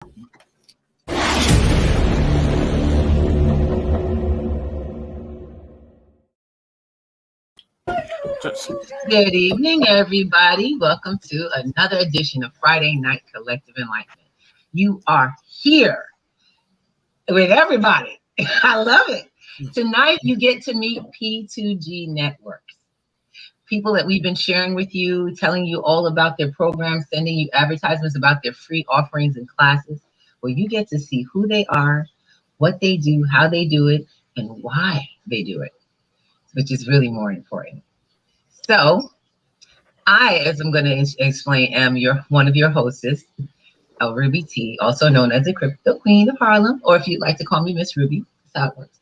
Good evening, everybody. Welcome to another edition of Friday Night Collective Enlightenment. You are here with everybody. I love it. Tonight, you get to meet P2G NETWORKS. People that we've been sharing with you, telling you all about their programs, sending you advertisements about their free offerings and classes. Well, you get to see who they are, what they do, how they do it, and why they do it, which is really more important. So, I, as I'm going to explain, am one of your hosts, Ruby T, also known as the Crypto Queen of Harlem, or if you'd like to call me Miss Ruby, that's how it works.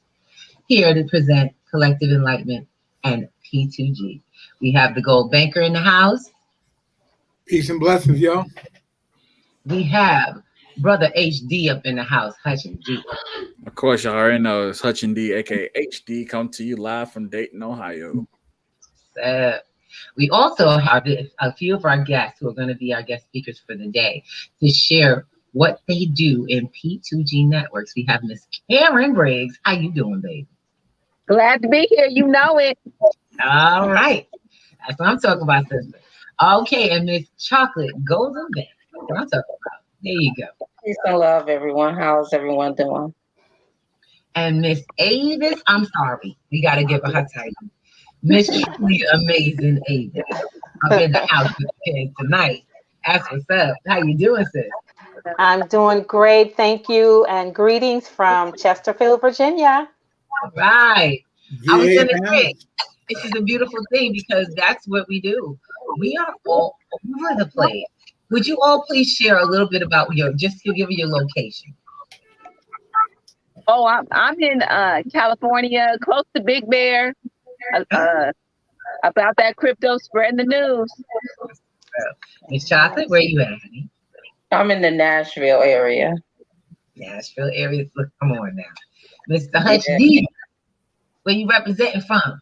Here to present Collective Enlightenment and P2G. We have the Gold Banker in the house. Peace and blessings, y'all. We have Brother HD up in the house, Hutch and D. Of course, y'all already know it's Hutch and D, aka HD, come to you live from Dayton, Ohio. We also have a few of our guests who are going to be our guest speakers for the day to share what they do in P2G NETWORKS. We have Miss Karen Briggs. How you doing, baby? Glad to be here. You know it. All right. That's what I'm talking about, sister. Okay, and Miss Chocolate Golden Bay. That's what I'm talking about. There you go. Peace and love, everyone. How's everyone doing? And Miss Avis, I'm sorry. We got to give her title. Miss Truly Amazing Avis. I'm in the house with the kids tonight. That's what's up. How you doing, sis? I'm doing great, thank you, and greetings from Chesterfield, Virginia. All right. Yeah. I was going to say, this is a beautiful thing because that's what we do. We are all over the place. Would you all please share a little bit about just to give your location? Oh, I'm in California, close to Big Bear. About that crypto, spreading the news. Miss Chocolate, where you at, honey? I'm in the Nashville area. Nashville area. Look, come on now. Mr. Hutch D, where you representing from?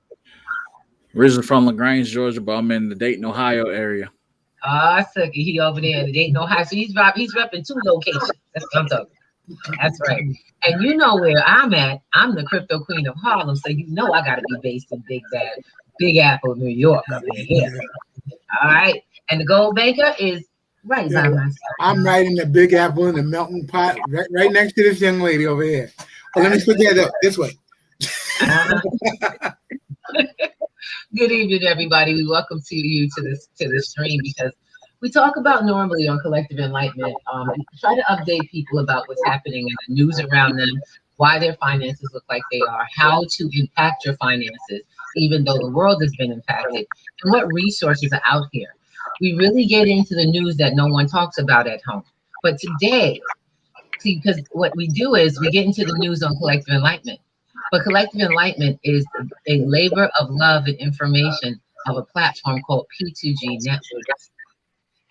Originally from LaGrange, Georgia, but I'm in the Dayton, Ohio area. Sucky. He over there in the Dayton, Ohio. So he's repping 2 locations. That's what I'm talking about. That's right. And you know where I'm at. I'm the Crypto Queen of Harlem, so you know I got to be based in Big Apple, New York, up in here. All right. And the Gold Banker is right by my side. I'm right in the Big Apple in the melting pot, right next to this young lady over here. Oh, let me put that up this way. Good evening, everybody. We welcome you to the stream because we talk about normally on Collective Enlightenment, and try to update people about what's happening in the news around them, why their finances look like they are, how to impact your finances, even though the world has been impacted, and what resources are out here. We really get into the news that no one talks about at home. But today, see, because what we do is we get into the news on Collective Enlightenment. But Collective Enlightenment is a labor of love and information of a platform called P2G NETWORKS.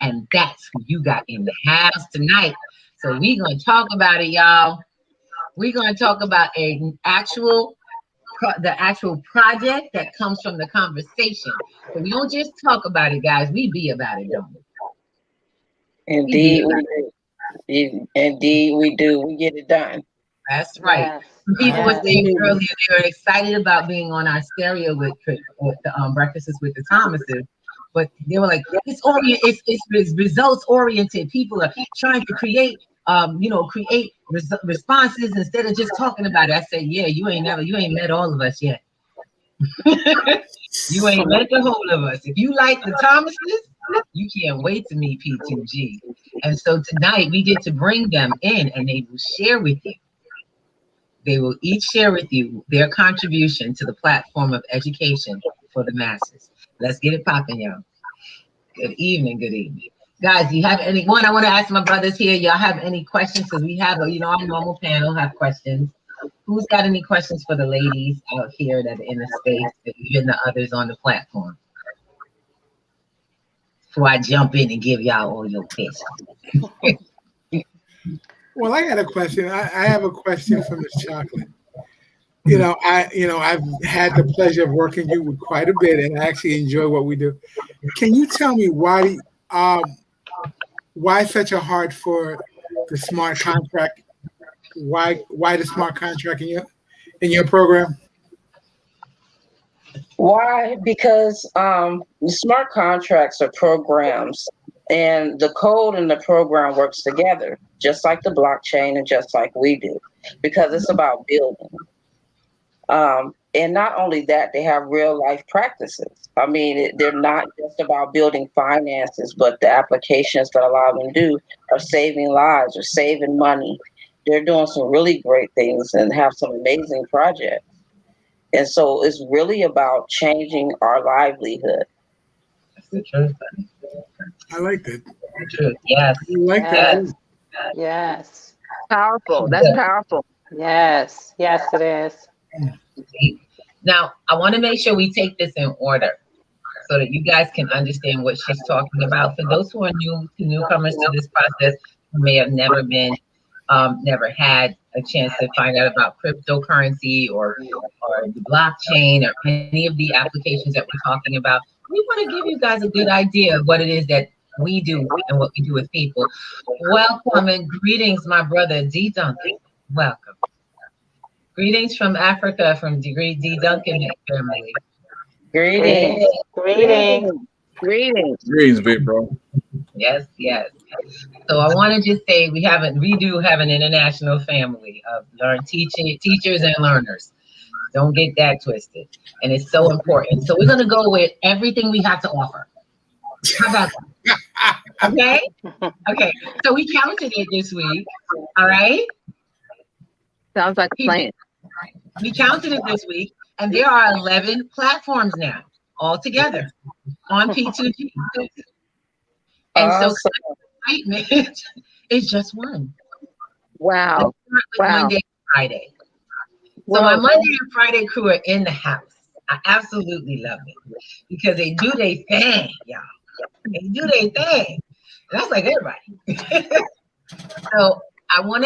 And that's who you got in the house tonight. So we're going to talk about it, y'all. We're going to talk about the actual project that comes from the conversation. So we don't just talk about it, guys. We be about it, don't we? Indeed, we do. Indeed, we do. We get it done. That's right. Yes. People were saying earlier they were excited about being on our stereo with the Breakfasts with the Thomases. But they were like, it's results oriented. People are trying to create responses instead of just talking about it. I said, yeah, you ain't met all of us yet. You ain't met the whole of us. If you like the Thomases, you can't wait to meet P2G. And so tonight we get to bring them in and they will share with you. They will each share with you their contribution to the platform of education for the masses. Let's get it popping, y'all. Good evening, good evening. Guys, do you have anyone? I want to ask my brothers here, y'all have any questions? Because we have, our normal panel have questions. Who's got any questions for the ladies out here that are in the space, even the others on the platform? Before I jump in and give y'all all your questions. Well, I got a question. I have a question for Ms. Chocolate. I've had the pleasure of working you with quite a bit, and I actually enjoy what we do. Can you tell me why such a heart for the smart contract. Why the smart contract in your program? Why? Because the smart contracts are programs, and the code and the program works together, just like the blockchain and just like we do, because it's about building. And not only that, they have real life practices. I mean, they're not just about building finances, but the applications that allow them to do are saving lives or saving money. They're doing some really great things and have some amazing projects. And so it's really about changing our livelihood. That's the truth. I like that. The truth. Yes. I like Yes. that. Yes. Powerful. That's powerful. Yes. Yes, it is. Now, I want to make sure we take this in order so that you guys can understand what she's talking about. For those who are newcomers to this process, who may have never had a chance to find out about cryptocurrency or the blockchain or any of the applications that we're talking about, we want to give you guys a good idea of what it is that we do and what we do with people. Welcome and greetings, my brother D. Duncan. Welcome. Greetings from Africa, from D. Duncan family. Greetings. Greetings. Greetings. Greetings, big bro. Yes, yes. So I want to just say we do have an international family of teachers and learners. Don't get that twisted. And it's so important. So we're going to go with everything we have to offer. How about that? Okay? Okay. So we counted it this week. All right? Sounds like a plan. We counted it this week, and there are 11 platforms now altogether on P2G. And so Enlightenment is just one. Wow. Wow. Monday and Friday. So my Monday and Friday crew are in the house. I absolutely love it because they do their thing, y'all. They do their thing. And that's like everybody. So I want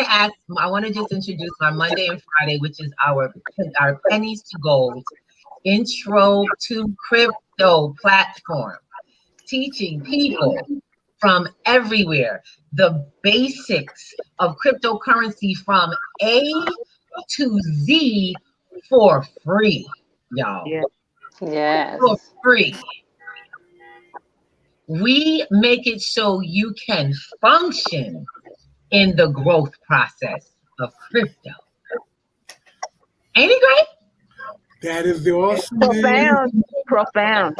to just introduce my Monday and Friday, which is our Pennies to Gold Intro to Crypto platform, teaching people from everywhere the basics of cryptocurrency from A to Z for free, y'all. Yeah. Yes. For free. We make it so you can function in the growth process of crypto. Ain't it great? That is the awesome. Profound. Profound.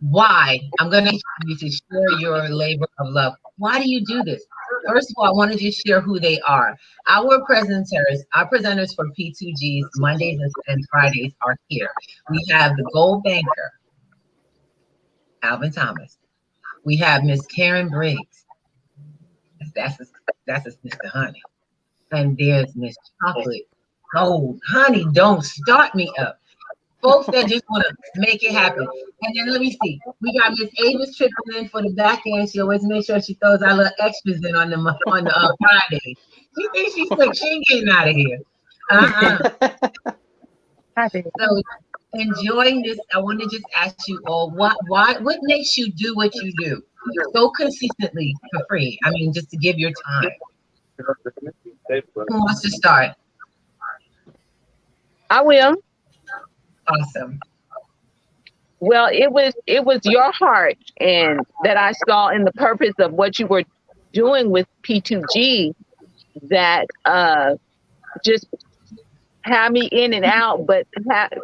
Why? I'm going to ask you to share your labor of love. Why do you do this? First of all, I want to just share who they are. Our presenters for P2Gs Mondays and Fridays are here. We have the Gold Banker, Alvin Thomas. We have Miss Karen Briggs. That's Mr. Honey. And there's Miss Chocolate Gold. Honey, don't start me up. Folks that just want to make it happen. And then let me see. We got Miss Avis tripping in for the back end. She always makes sure she throws our little extras in on the Friday. She thinks she's slick. She ain't getting out of here. So enjoying this, I want to just ask you all, what makes you do what you do so consistently for free? I mean, just to give your time. Who wants to start? I will. Awesome. Well, it was your heart and that I saw in the purpose of what you were doing with P2G that just had me in and out, but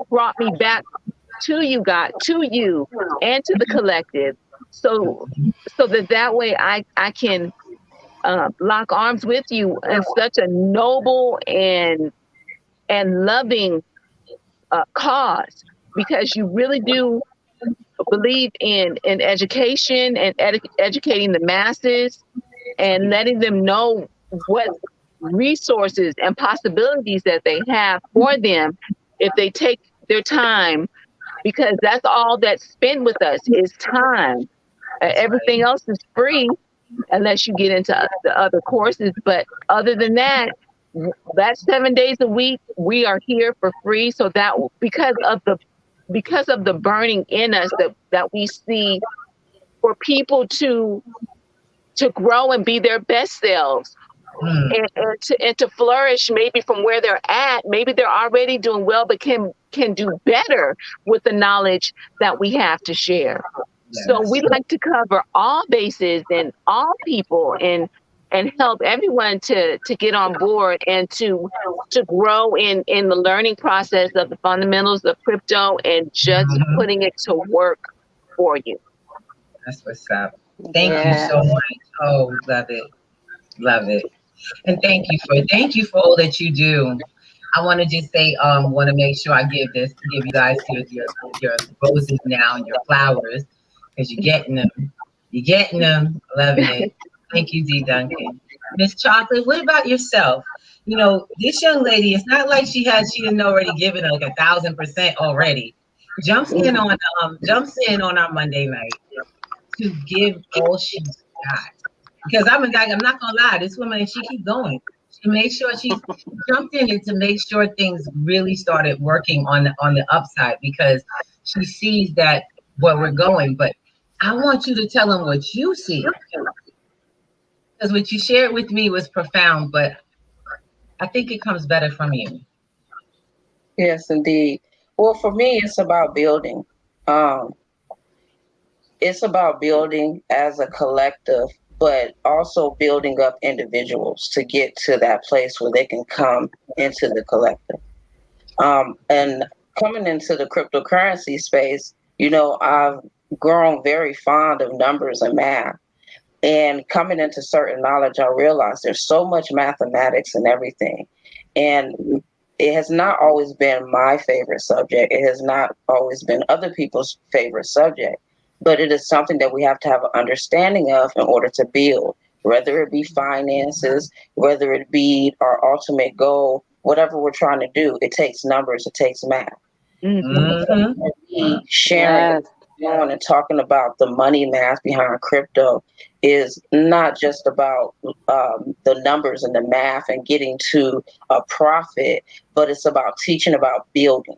brought me back to you and to the collective. So that way I can lock arms with you in such a noble and loving cause, because you really do believe in education and educating the masses and letting them know what resources and possibilities that they have for them if they take their time, because that's all that's spent with us is time. Everything else is free unless you get into the other courses. But other than that, that's 7 days a week. We are here for free. So that because of the burning in us that we see for people to grow and be their best selves, and to flourish maybe from where they're at. Maybe they're already doing well, but can do better with the knowledge that we have to share. Yes. So we like to cover all bases and all people and help everyone to get on board and to grow in the learning process of the fundamentals of crypto and just putting it to work for you. That's what's up. Thank you so much. Oh, love it. Love it. And thank you for all that you do. I want to just say, want to make sure I give you guys your roses now and your flowers, because you're getting them. You're getting them. Loving it. Thank you, D. Duncan. Miss Chocolate, what about yourself? You know, this young lady, it's not like she didn't already given like 1,000% already. Jumps in on our Monday night to give all she's got. Because I'm not gonna lie, this woman, she keep going. She made sure she jumped in and to make sure things really started working on the upside, because she sees that where we're going. But I want you to tell them what you see, because what you shared with me was profound, but I think it comes better from you. Yes, indeed. Well, for me, it's about building. It's about building as a collective, but also building up individuals to get to that place where they can come into the collective. And coming into the cryptocurrency space, you know, I've grown very fond of numbers and math. And coming into certain knowledge, I realized there's so much mathematics and everything. And it has not always been my favorite subject. It has not always been other people's favorite subject. But it is something that we have to have an understanding of in order to build, whether it be finances, whether it be our ultimate goal, whatever we're trying to do. It takes numbers, it takes math. Sharing and talking about the money math behind crypto is not just about the numbers and the math and getting to a profit, but it's about teaching about building.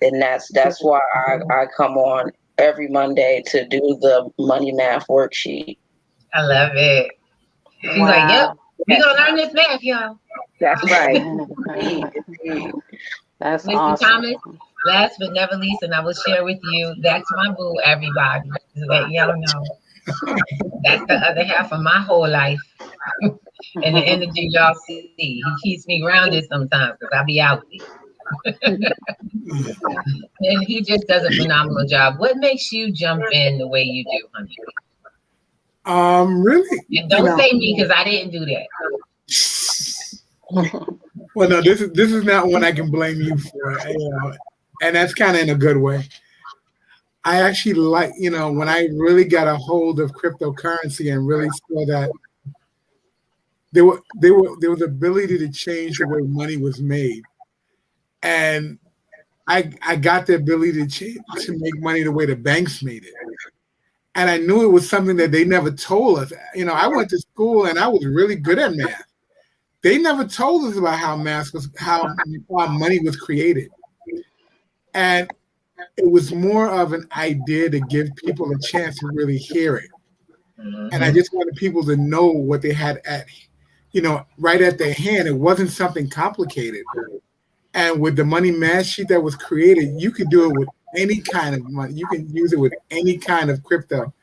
And that's why I come on every Monday to do the money math worksheet. I love it. She's like, yep, we're going to learn this math, y'all. That's right. That's Mr. awesome. Thomas, last but never least, and I will share with you, that's my boo, everybody. So that y'all know. That's the other half of my whole life. And the energy y'all see. He keeps me grounded sometimes because I be out there. And he just does a phenomenal job. What makes you jump in the way you do, honey? Really? And don't say me, because I didn't do that. Well, no, this is not one I can blame you for, and that's kind of in a good way. I actually like, when I really got a hold of cryptocurrency and really saw that there was ability to change the way money was made. And I got the ability to make money the way the banks made it. And I knew it was something that they never told us. I went to school and I was really good at math. They never told us about how money was created. And it was more of an idea to give people a chance to really hear it. And I just wanted people to know what they had right at their hand. It wasn't something complicated. And with the money math sheet that was created, you could do it with any kind of money. You can use it with any kind of crypto.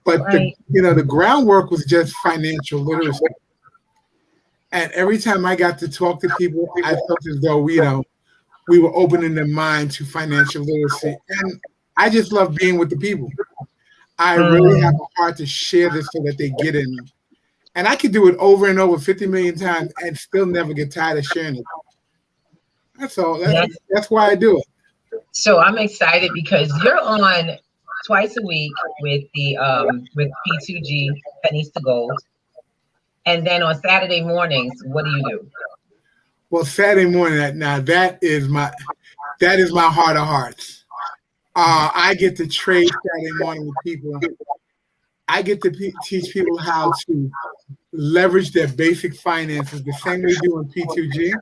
But the groundwork was just financial literacy. And every time I got to talk to people, I felt as though we were opening their mind to financial literacy. And I just love being with the people. I really have a heart to share this so that they get in. And I could do it over and over 50 million times and still never get tired of sharing it. That's all. That's why I do it. So I'm excited because you're on twice a week with the with P2G Pennies to Gold, and then on Saturday mornings, what do you do? Well, Saturday morning, now that is my heart of hearts. I get to trade Saturday morning with people. I get to teach people how to leverage their basic finances the same way we do in P2G.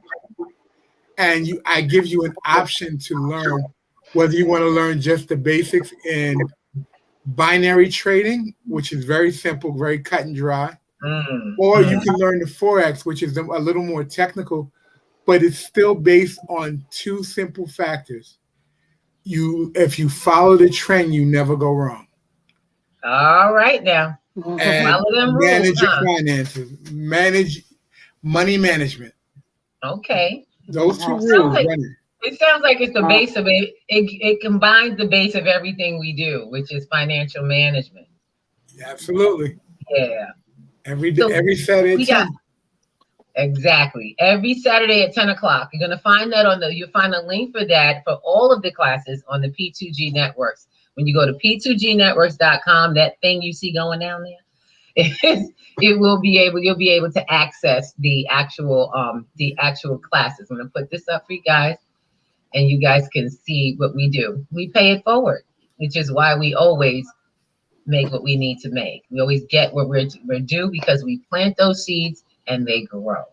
And I give you an option to learn whether you want to learn just the basics in binary trading, which is very simple, very cut and dry, or you can learn the Forex, which is a little more technical, but it's still based on two simple factors. If you follow the trend, you never go wrong. All right now. And Follow them manage rules, your huh? finances, manage money management. Okay. Those two rules. It sounds like it's the base of it. It combines the base of everything we do, which is financial management. Absolutely. Yeah. Every Saturday at 10. Exactly. Every Saturday at 10 o'clock. You're going to find that you'll find a link for that for all of the classes on the P2G Networks. When you go to P2GNetworks.com, that thing you see going down there, you'll be able to access the actual classes. I'm going to put this up for you guys, and you guys can see what we do. We pay it forward, which is why we always make what we need to make. We always get what we're due because we plant those seeds and they grow.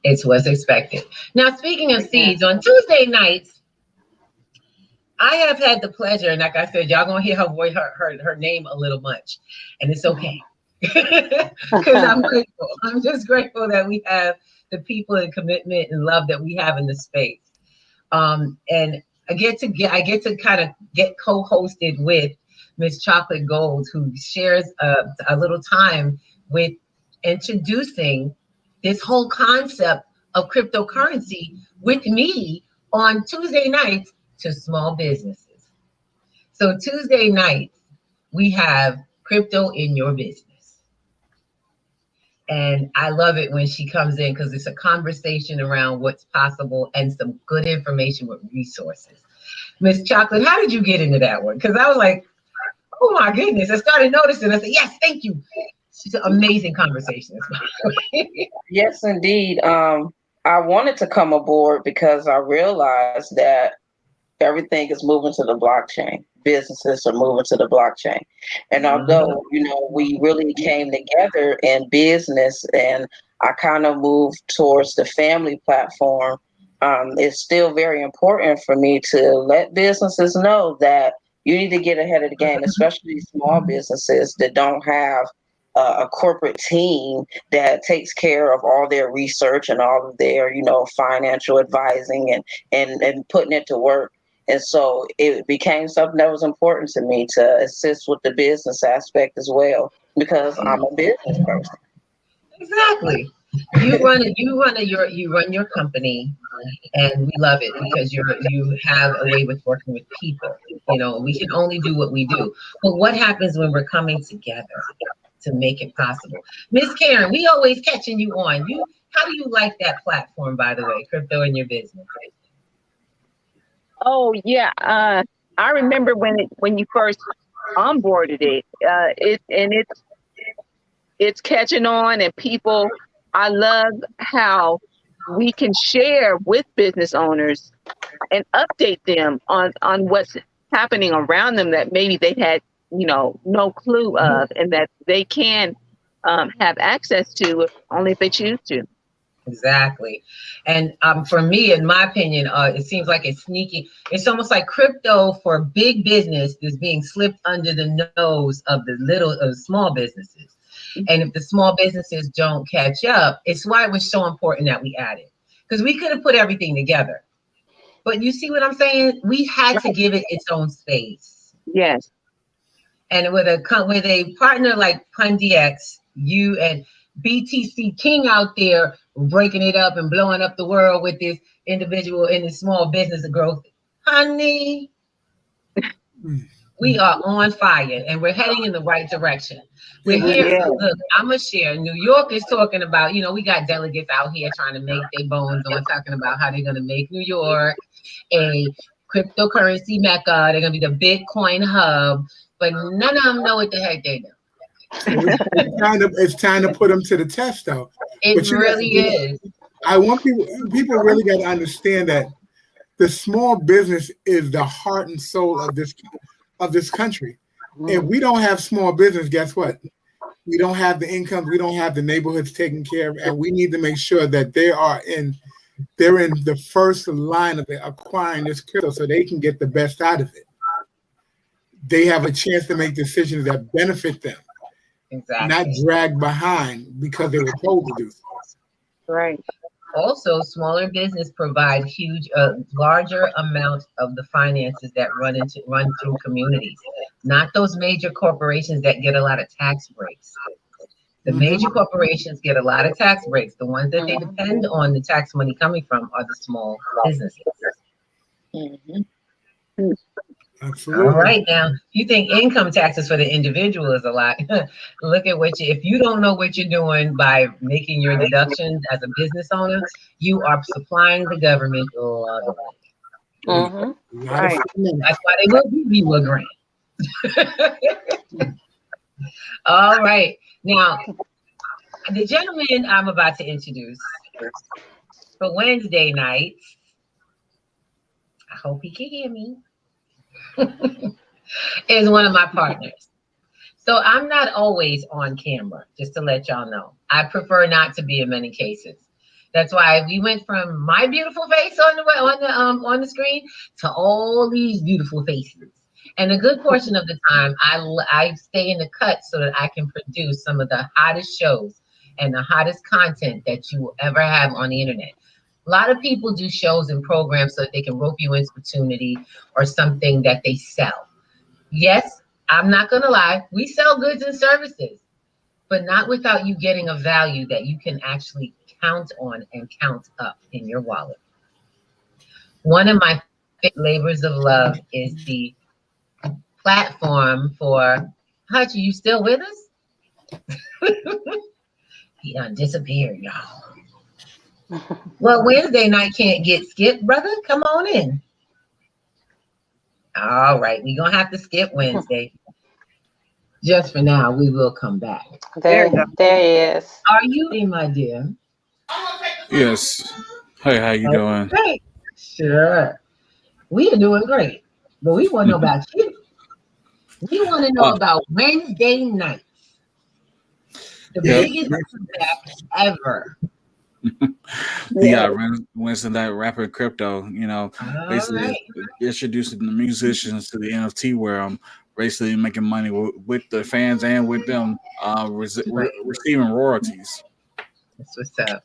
It's what's expected. Now, speaking of seeds, on Tuesday nights, I have had the pleasure, and like I said, y'all gonna hear her voice, her name a little much, and it's okay. Because I'm grateful. I'm just grateful that we have the people and commitment and love that we have in the space. And I get to kind of get co-hosted with Miss Chocolate Gold, who shares a little time with introducing this whole concept of cryptocurrency with me on Tuesday nights to small businesses. So Tuesday nights, we have crypto in your business. And I love it when she comes in because it's a conversation around what's possible and some good information with resources. Miss Chocolate, how did you get into that one? Because I was like, oh my goodness. I started noticing. I said, yes, thank you. She's an amazing conversation. Yes, indeed. I wanted to come aboard because I realized that everything is moving to the blockchain. Businesses are moving to the blockchain. And although, we really came together in business and I kind of moved towards the family platform, it's still very important for me to let businesses know that you need to get ahead of the game, especially small businesses that don't have a corporate team that takes care of all their research and all of their, financial advising and putting it to work. And so it became something that was important to me to assist with the business aspect as well, because I'm a business person. Exactly. You run your company, and we love it because you have a way with working with people. We can only do what we do. But what happens when we're coming together to make it possible? Miss Karen, we always catching you on. How do you like that platform, by the way, crypto in your business? Oh yeah, I remember when you first onboarded it. It's catching on, and people. I love how we can share with business owners and update them on what's happening around them that maybe they had no clue of, and that they can have access to only if they choose to. Exactly. And for me, in my opinion, it seems like it's sneaky. It's almost like crypto for big business is being slipped under the nose of the small businesses. And if the small businesses don't catch up, it's why it was so important that we added. Because we could have put everything together. But you see what I'm saying? We had to give it its own space. Yes. And with a partner like PunDX, you and BTC King out there breaking it up and blowing up the world with this individual in this small business growth. Honey, we are on fire and we're heading in the right direction. We're here. Yeah. Look, I'm going to share. New York is talking about, we got delegates out here trying to make their bones on talking about how they're going to make New York a cryptocurrency mecca. They're going to be the Bitcoin hub, but none of them know what the heck they do. It's time to put them to the test, though. It really is. I want people really got to understand that the small business is the heart and soul of this country. If we don't have small business, guess what? We don't have the income. We don't have the neighborhoods taken care of, and we need to make sure that they're in the first line of acquiring this crypto so they can get the best out of it. They have a chance to make decisions that benefit them. Exactly. not dragged behind because they were told to do so. Right. Also, smaller business provide larger amount of the finances that run through communities, not those major corporations that get a lot of tax breaks. The major corporations get a lot of tax breaks. The ones that they depend on the tax money coming from are the small businesses. Absolutely. All right, now, if you think income taxes for the individual is a lot, look at if you don't know what you're doing by making your deductions as a business owner, you are supplying the government a lot of money. Right. That's why they will give you a grant. All right. Now, the gentleman I'm about to introduce for Wednesday nights, I hope he can hear me, is one of my partners. So I'm not always on camera, just to let y'all know. I prefer not to be in many cases. That's why we went from my beautiful face on the screen to all these beautiful faces. And a good portion of the time, I stay in the cut so that I can produce some of the hottest shows and the hottest content that you will ever have on the internet. A lot of people do shows and programs so that they can rope you into opportunity or something that they sell. Yes, I'm not going to lie. We sell goods and services, but not without you getting a value that you can actually count on and count up in your wallet. One of my favorite labors of love is the platform for Hutch. Are you still with us? He done disappeared, y'all. Well, Wednesday night can't get skipped, brother. Come on in. All right, we're going to have to skip Wednesday. Just for now, we will come back. There he is. Are you in, my dear? Yes. Hey, how you doing? Great. Sure. We are doing great. But we want to know about you. We want to know about Wednesday nights. The biggest comeback ever. You got Wednesday night rapping crypto, basically introducing the musicians to the NFT world, basically making money with the fans and with them receiving royalties. That's what's up.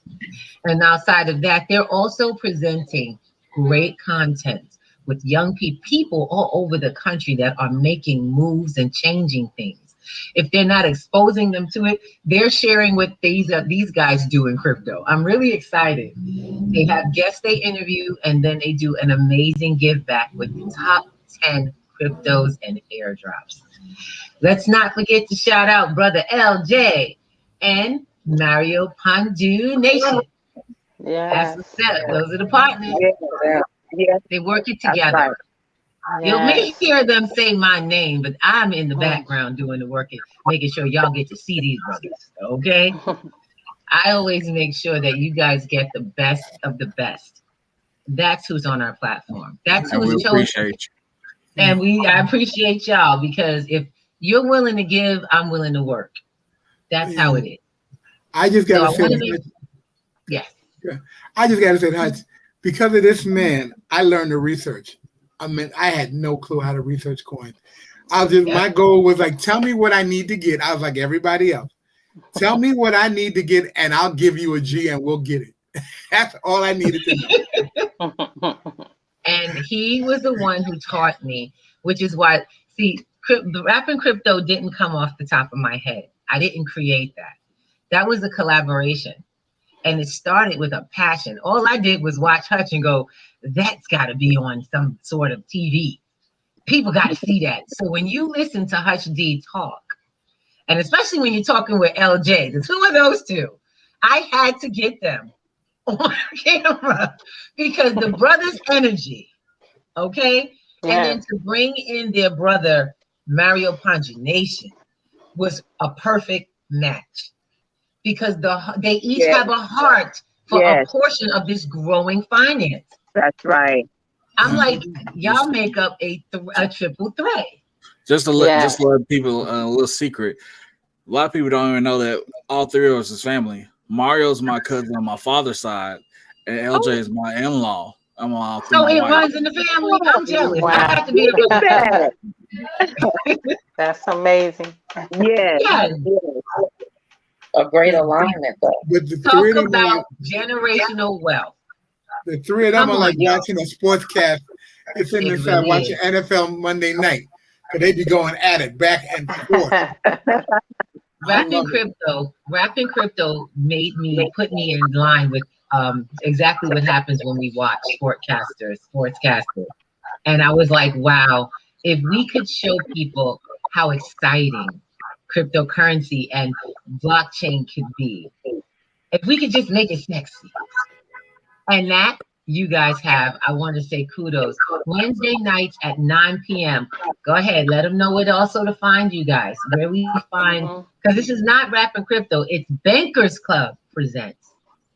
And outside of that, they're also presenting great content with young people all over the country that are making moves and changing things. If they're not exposing them to it, they're sharing what these guys do in crypto. I'm really excited. They have guests they interview, and then they do an amazing give back with the top 10 cryptos and airdrops. Let's not forget to shout out Brother LJ and Mario Pandu Nation. Yes. That's what's up. Those are the partners. Yeah. They work it together. Right. You may hear them say my name, but I'm in the background doing the work and making sure y'all get to see these brothers. Okay? I always make sure that you guys get the best of the best. That's who's on our platform. That's who's chosen. Appreciate you. And I appreciate y'all, because if you're willing to give, I'm willing to work. That's how it is. I just got to say, yes. I just got to say, Hutch, because of this man, I learned to research. I mean, I had no clue how to research coins. My goal was like, tell me what I need to get. I was like everybody else. Tell me what I need to get, and I'll give you a G, and we'll get it. That's all I needed to know. And he was the one who taught me, which is why, the rapping crypto didn't come off the top of my head. I didn't create that. That was a collaboration. And it started with a passion. All I did was watch Hutch and go, that's got to be on some sort of TV. People got to see that. So when you listen to Hutch D talk, and especially when you're talking with LJ, the two of those two, I had to get them on camera because the brother's energy, okay? Yeah. And then to bring in their brother, Mario Pangination, was a perfect match. Because they each have a heart for a portion of this growing finance. That's right. I'm like, y'all make up a triple threat. Just to let people a little secret. A lot of people don't even know that all three of us is family. Mario's my cousin on my father's side, and LJ is my in-law. So it runs in the family. I'm jealous. Wow. I have to be a That's amazing. Yes. Yes. A great alignment, though. But the Talk three of them about are generational wealth. the three of them Come are on, like y'all. watching a sportscast. It's in It this really watching is. NFL Monday night because they be going at it back and forth. Rapping crypto put me in line with exactly what happens when we watch sportscasters. And I was like, wow, if we could show people how exciting cryptocurrency and blockchain could be, if we could just make it sexy. And that you guys have, I want to say kudos. Wednesday nights at 9 p.m. Go ahead, let them know where also to find you guys. Where we find, because this is not Rapping Crypto, it's Bankers Club presents.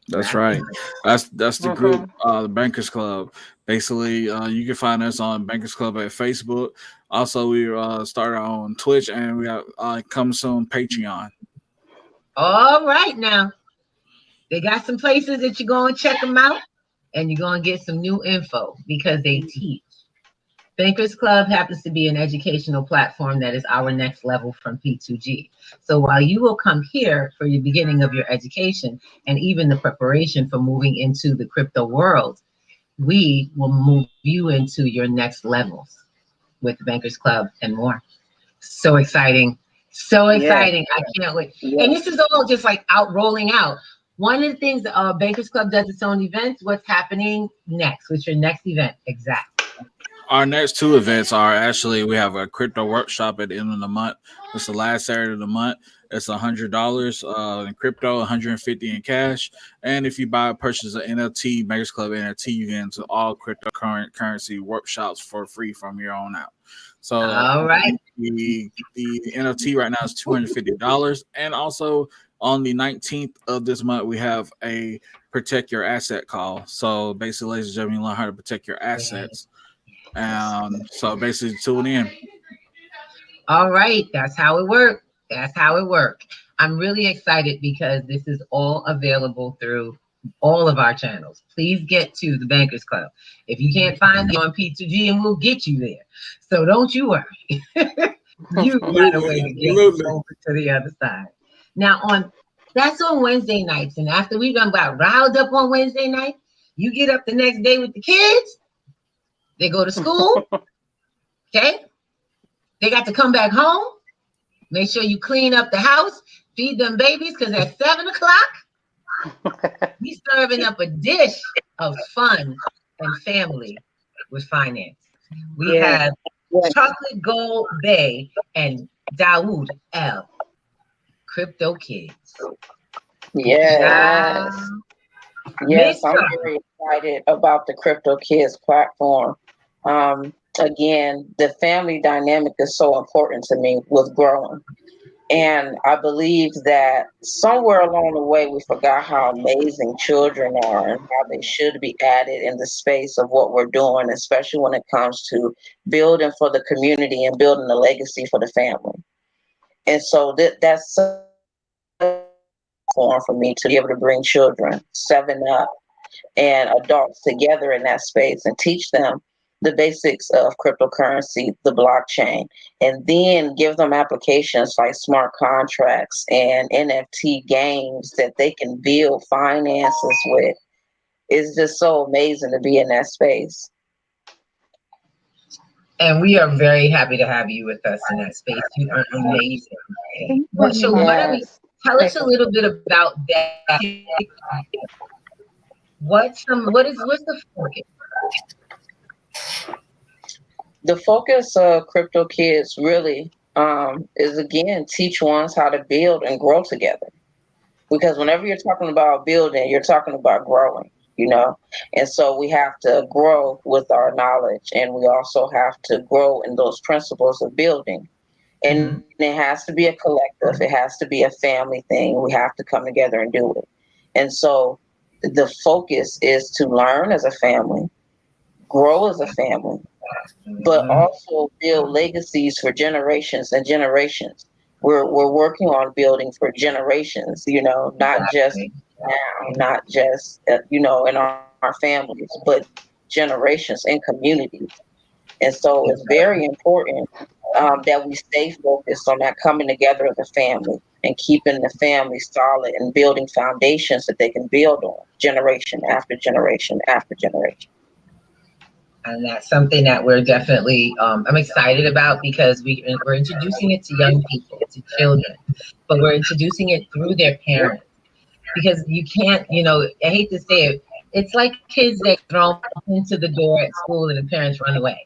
That's right. That's the group, the Bankers Club. Basically, you can find us on Bankers Club at Facebook. Also, we started on Twitch, and we got coming soon Patreon. All right, now they got some places that you're going to check them out, and you're going to get some new info because they teach. Bankers Club happens to be an educational platform that is our next level from P2G. So while you will come here for your beginning of your education and even the preparation for moving into the crypto world, we will move you into your next levels with the Bankers Club and more. So exciting. So exciting. I can't wait. And this is all just like rolling out. One of the things Bankers Club does its own events. What's happening next? What's your next event? Exactly. Our next two events are actually, we have a crypto workshop at the end of the month. It's the last Saturday of the month. It's $100 in crypto, $150 in cash. And if you purchase an NFT, Bankers Club NFT, you get into all cryptocurrency workshops for free from your own out. So all right. The NFT right now is $250. And also on the 19th of this month, we have a protect your asset call. So basically, ladies and gentlemen, you learn how to protect your assets. So basically tune in. All right, that's how it works. I'm really excited because this is all available through all of our channels. Please get to the Bankers Club. If you can't find them on P2G, and we'll get you there. So don't you worry. You find a way to get over to the other side. Now that's on Wednesday nights. And after we done got riled up on Wednesday night, you get up the next day with the kids. They go to school, okay? They got to come back home. Make sure you clean up the house, feed them babies, because at 7 o'clock, we serving up a dish of fun and family with finance. We have Chocolate Gold Bay and Dawood L. Crypto Kids. Yes. Yes, I'm very excited about the Crypto Kids platform. Again, the family dynamic is so important to me with growing. And I believe that somewhere along the way, we forgot how amazing children are and how they should be added in the space of what we're doing, especially when it comes to building for the community and building a legacy for the family. And so that's for me to be able to bring children 7 up and adults together in that space and teach them the basics of cryptocurrency, the blockchain, and then give them applications like smart contracts and NFT games that they can build finances with. It's just so amazing to be in that space. And we are very happy to have you with us in that space. You are amazing. So tell us a little bit about that. What's the focus? The focus of Crypto Kids really is, again, teach ones how to build and grow together. Because whenever you're talking about building, you're talking about growing, And so we have to grow with our knowledge, and we also have to grow in those principles of building. And it has to be a collective. It has to be a family thing. We have to come together and do it. And so the focus is to learn as a family, grow as a family, but also build legacies for generations and generations. We're working on building for generations, not just now, not just, in our families, but generations and communities. And so it's very important that we stay focused on that coming together of the family and keeping the family solid and building foundations that they can build on generation after generation after generation. And that's something that we're definitely, I'm excited about, because we're introducing it to young people, to children, but we're introducing it through their parents. Because you can't, I hate to say it, it's like kids that throw into the door at school and the parents run away.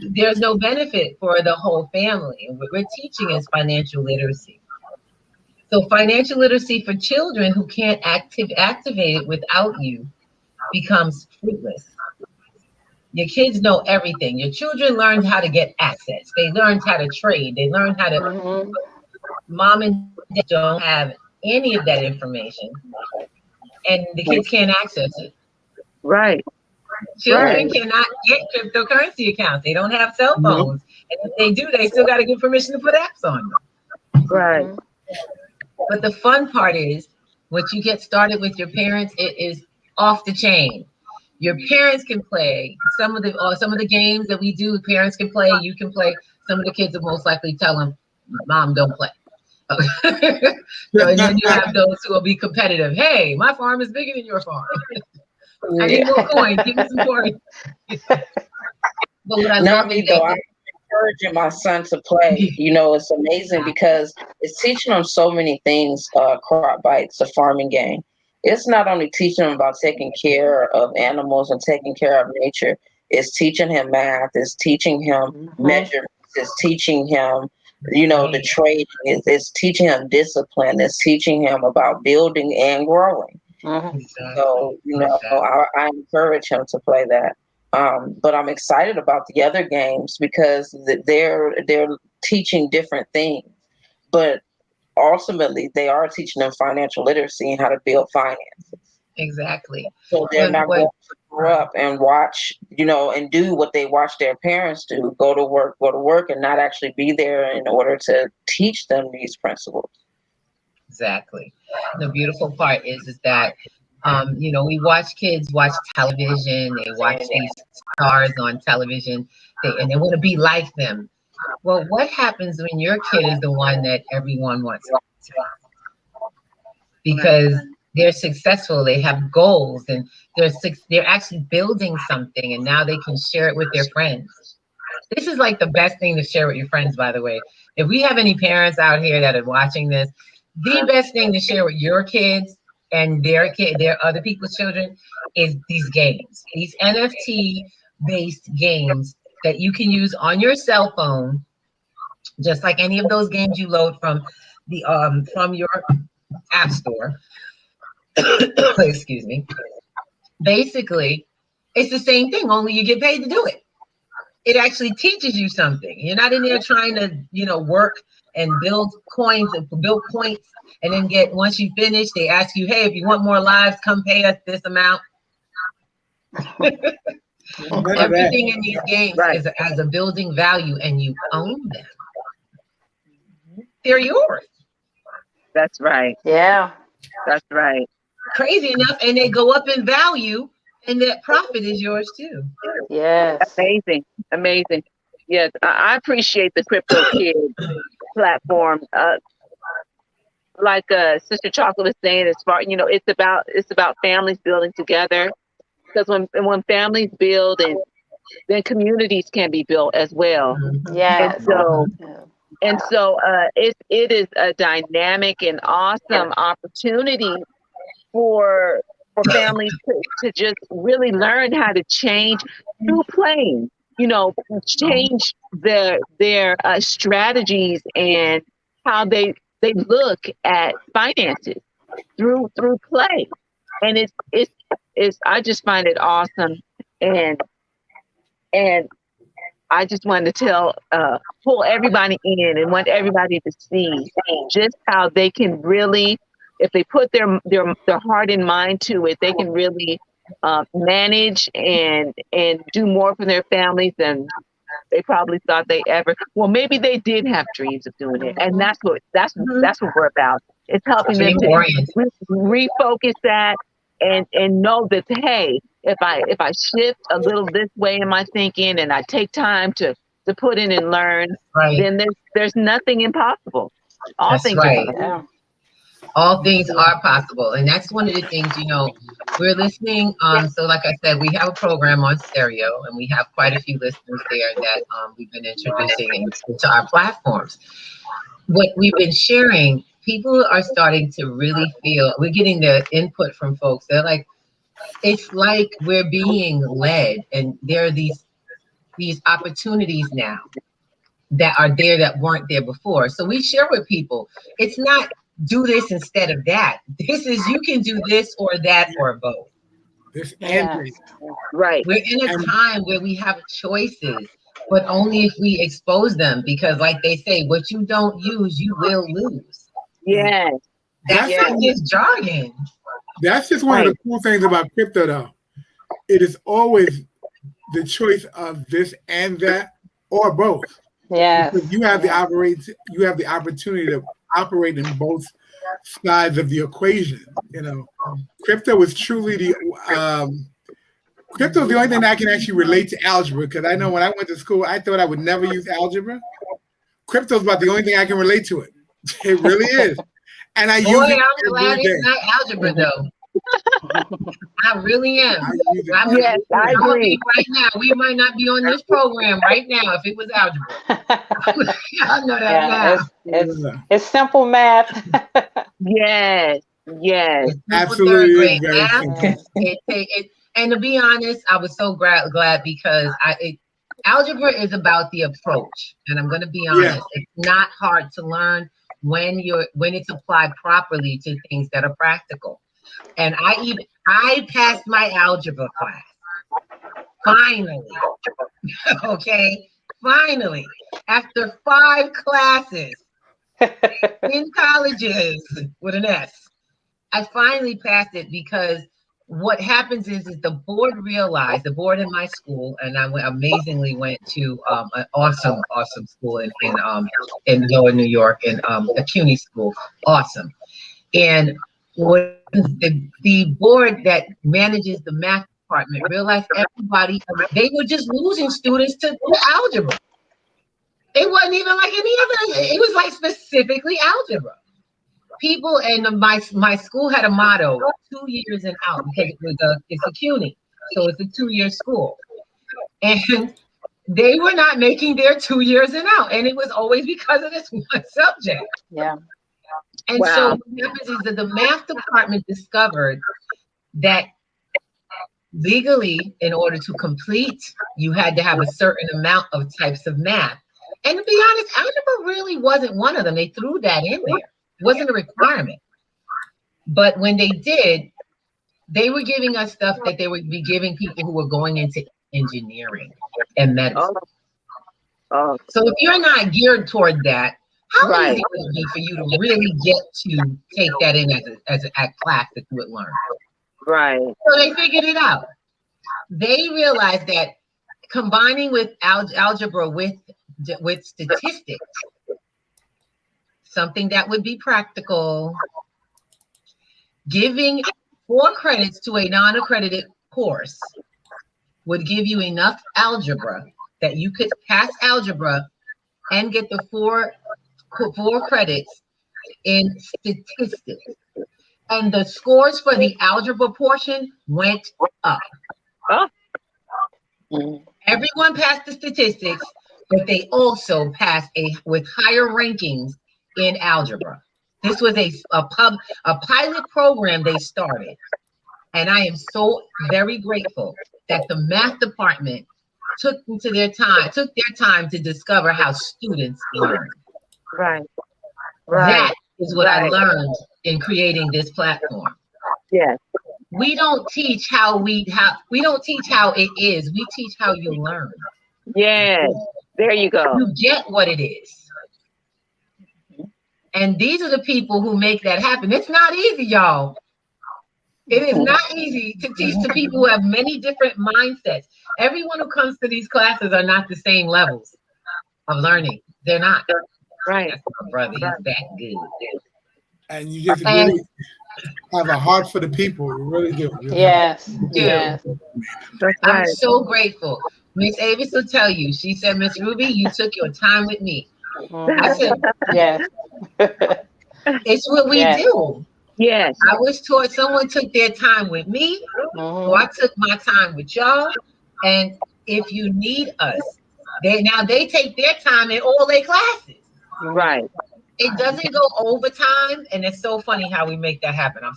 There's no benefit for the whole family. And what we're teaching is financial literacy. So financial literacy for children who can't activate it without you becomes fruitless. Your kids know everything. Your children learned how to get assets. They learned how to trade. They learned how to. Mom and dad don't have any of that information, and the kids can't access it. Right. Children cannot get cryptocurrency accounts. They don't have cell phones. And if they do, they still got to get permission to put apps on them. Right. But the fun part is, once you get started with your parents, it is off the chain. Your parents can play some of the games that we do. Parents can play. You can play. Some of the kids will most likely tell them, "Mom, don't play." So, and then you have those who will be competitive. Hey, my farm is bigger than your farm. I need more coins. Give me some coins. But what I love is I'm encouraging my son to play. It's amazing because it's teaching him so many things. Crop Bites, a farming game. It's not only teaching him about taking care of animals and taking care of nature. It's teaching him math. It's teaching him measurements. It's teaching him, the trading. It's teaching him discipline. It's teaching him about building and growing. So, I encourage him to play that. But I'm excited about the other games because they're teaching different things. But ultimately, they are teaching them financial literacy and how to build finances. Exactly. So they're not going to grow up and watch, and do what they watch their parents do, go to work and not actually be there in order to teach them these principles. Exactly. The beautiful part is that, we watch kids watch television. They watch these stars on television, and they want to be like them. Well, what happens when your kid is the one that everyone wants to be? Because they're successful, they have goals, and they're actually building something, and now they can share it with their friends. This is like the best thing to share with your friends, by the way. If we have any parents out here that are watching this, the best thing to share with your kids and their other people's children is these games, these NFT-based games that you can use on your cell phone, just like any of those games you load from your app store. Excuse me. Basically, it's the same thing, only you get paid to do it. It actually teaches you something. You're not in there trying to, work and build coins and build points, and then once you finish, they ask you, hey, if you want more lives, come pay us this amount. Everything in these games has a building value, and you own them. They're yours. That's right. Yeah. That's right. Crazy enough, and they go up in value, and that profit is yours too. Yes. Amazing. Yes, I appreciate the Crypto Kid platform. Like Sister Chocolate is saying, as far it's about families building together. Because when families build, and then communities can be built as well. Yes. And so it is a dynamic and awesome opportunity for families to just really learn how to change through playing, change their strategies and how they look at finances through play. And it's I just find it awesome, and I just wanted to pull everybody in and want everybody to see just how they can really, if they put their heart and mind to it, they can really manage and do more for their families than they probably thought they ever. Well, maybe they did have dreams of doing it, and that's what we're about. It's helping them to refocus that and know that, hey, if I shift a little this way in my thinking, and I take time to to put in and learn, Right. then there's nothing impossible. All That's things right. are possible. All things are possible. And that's one of the things, we're listening. So like I said, we have a program on stereo and we have quite a few listeners there that we've been introducing into our platforms. What we've been sharing, people are starting to really feel, we're getting the input from folks. They're like, it's like we're being led, and there are these opportunities now that are there that weren't there before. So we share with people, it's not do this instead of that. This is, you can do this or that or both. This Yeah. Right. We're in a time where we have choices, but only if we expose them, because like they say, what you don't use, you will lose. Yes. That's not just jargon. That's just one of the cool things about crypto, though. It is always the choice of this and that, or both. Yes. Because you have the opportunity to operate in both sides of the equation. Crypto is truly crypto is the only thing that I can actually relate to algebra, because I know when I went to school, I thought I would never use algebra. Crypto is about the only thing I can relate to it. It really is. And I use it I'm glad it's not algebra, though. I really am. Yes, I agree. Right now, we might not be on this program right now if it was algebra. I know that now. It's simple math. Yes. Absolutely. And to be honest, I was so glad because algebra is about the approach, and I'm going to be honest. It's not hard to learn when it's applied properly to things that are practical. And I passed my algebra class. Finally. Okay. Finally. After 5 classes in colleges with an S, I finally passed it, because what happens is the board realized, the board in my school, and I amazingly went to an awesome school in Lower New York, in a CUNY school. Awesome. And when the board that manages the math department realized they were just losing students to algebra. It wasn't even like any other, it was like specifically algebra. People, and my school had a motto, 2 years and out, because it's a CUNY, so it's a 2-year school. And they were not making their 2 years and out, and it was always because of this one subject. Yeah. And so what happens is that the math department discovered that legally, in order to complete, you had to have a certain amount of types of math. And to be honest, algebra really wasn't one of them. They threw that in there. It wasn't a requirement. But when they did, they were giving us stuff that they would be giving people who were going into engineering and medicine. So if you're not geared toward that, how easy would it be for you to really get to take that in as a class that you would learn? Right. So they figured it out. They realized that combining with algebra with statistics, something that would be practical, giving 4 credits to a non-accredited course would give you enough algebra that you could pass algebra and get the 4 credits in statistics. And the scores for the algebra portion went up. Everyone passed the statistics, but they also passed with higher rankings in algebra. This was a pilot program they started. And I am so very grateful that the math department took their time to discover how students learn. Right. That is what I learned in creating this platform. Yes. We don't teach how we don't teach how it is. We teach how you learn. Yes. There you go. You get what it is. And these are the people who make that happen. It's not easy, y'all. It is not easy to teach to people who have many different mindsets. Everyone who comes to these classes are not the same levels of learning. They're not. Right. That's my brother. He's that good. And you just really have a heart for the people. You really do. Yes. Yes. I'm so grateful. Miss Avis will tell you. She said, Miss Ruby, you took your time with me. I said, Yes. it's what we Yes. do. Yes. I was taught someone took their time with me, so I took my time with y'all. And if you need us, they take their time in all their classes. Right. It doesn't go overtime, and it's so funny how we make that happen. I'm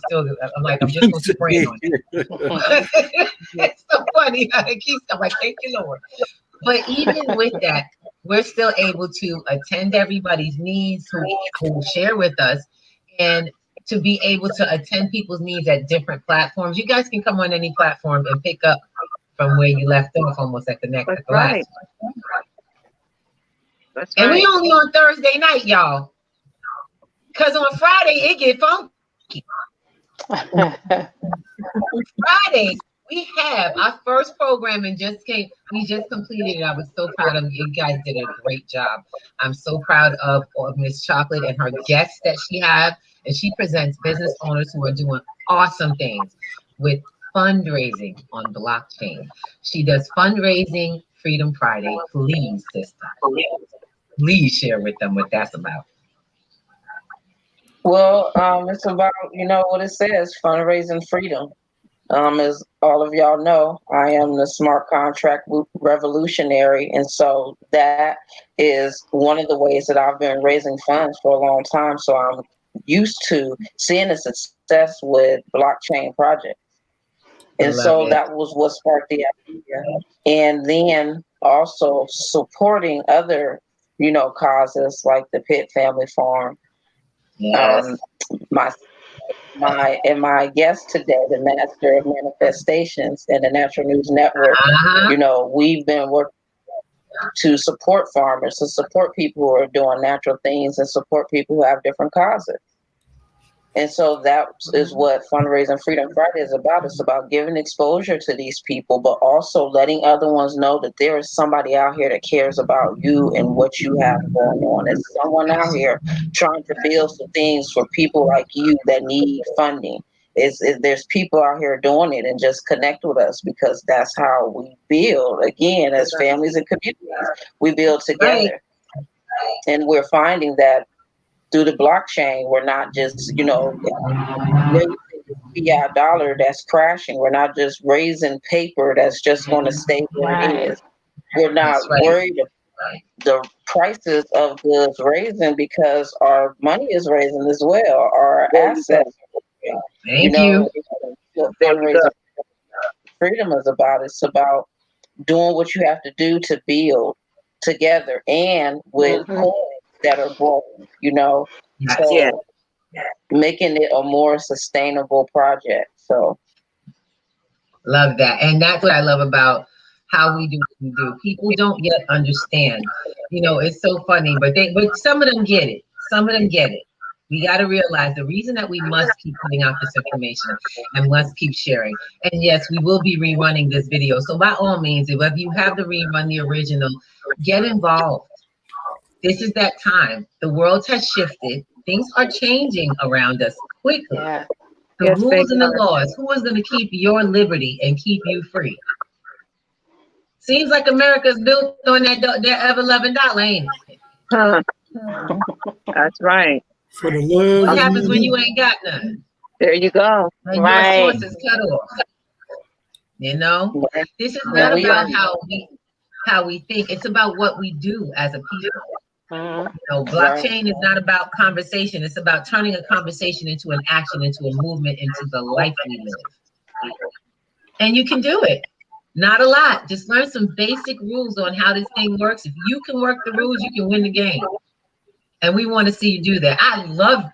just going to praying on it. It's so funny how it keeps. I'm like, thank you, Lord. But even with that, we're still able to attend everybody's needs who share with us, and to be able to attend people's needs at different platforms. You guys can come on any platform and pick up from where you left off, almost at the That's last right. one. That's And right. we only on Thursday night, y'all. Because on Friday, it get funky. Friday, we have our first program and we just completed it. I was so proud of you. You guys did a great job. I'm so proud of Miss Chocolate and her guests that she have. And she presents business owners who are doing awesome things with fundraising on blockchain. She does fundraising Freedom Friday. Please, sister, please share with them what that's about. Well, it's about, what it says, fundraising freedom. As all of y'all know, I am the smart contract revolutionary. And so that is one of the ways that I've been raising funds for a long time. So I'm used to seeing the success with blockchain projects. And so that was what sparked the idea. And then also supporting other, causes like the Pitt Family Farm. Yes. My guest today, the Master of Manifestations and the Natural News Network, we've been working to support farmers, to support people who are doing natural things, and support people who have different causes. And so that is what Fundraising Freedom Friday is about. It's about giving exposure to these people, but also letting other ones know that there is somebody out here that cares about you and what you have going on. There's someone out here trying to build some things for people like you that need funding. There's people out here doing it, and just connect with us, because that's how we build. Again, as families and communities, we build together. Right. And we're finding that through the blockchain, we're not just, raising the fiat dollar that's crashing. We're not just raising paper that's just going to stay where it is. We're not worried about the prices of goods raising, because our money is raising as well. Our assets. Thank you. What fundraising freedom is about. It's about doing what you have to do to build together, and with coins that are growing, so making it a more sustainable project. So love that. And that's what I love about how we do what we do. People don't yet understand. It's so funny, but some of them get it. Some of them get it. We got to realize the reason that we must keep putting out this information and must keep sharing. And yes, we will be rerunning this video. So by all means, if you have to rerun the original, get involved. This is that time. The world has shifted. Things are changing around us quickly. Yeah. The rules and the laws. Who is going to keep your liberty and keep you free? Seems like America's built on that ever-loving dollar, ain't it? Huh. That's right. For the love. What happens when you ain't got none? There you go. When your source is cut off. This is not about how we think. It's about what we do as a people. Blockchain is not about conversation. It's about turning a conversation into an action, into a movement, into the life we live. And you can do it. Not a lot. Just learn some basic rules on how this thing works. If you can work the rules, you can win the game. And we want to see you do that. I love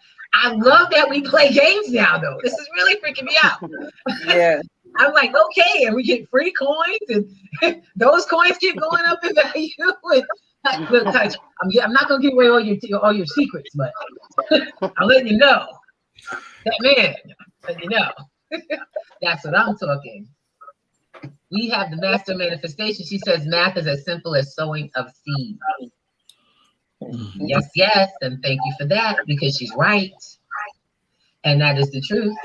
that we play games now, though. This is really freaking me out. Yeah. I'm like, okay, and we get free coins, and those coins keep going up in value. Look, Touch, I'm not gonna give away all your secrets, but I'm letting you know. That man, letting you know. That's what I'm talking. We have the master manifestation. She says math is as simple as sowing of seeds. Yes, and thank you for that, because she's right. And that is the truth.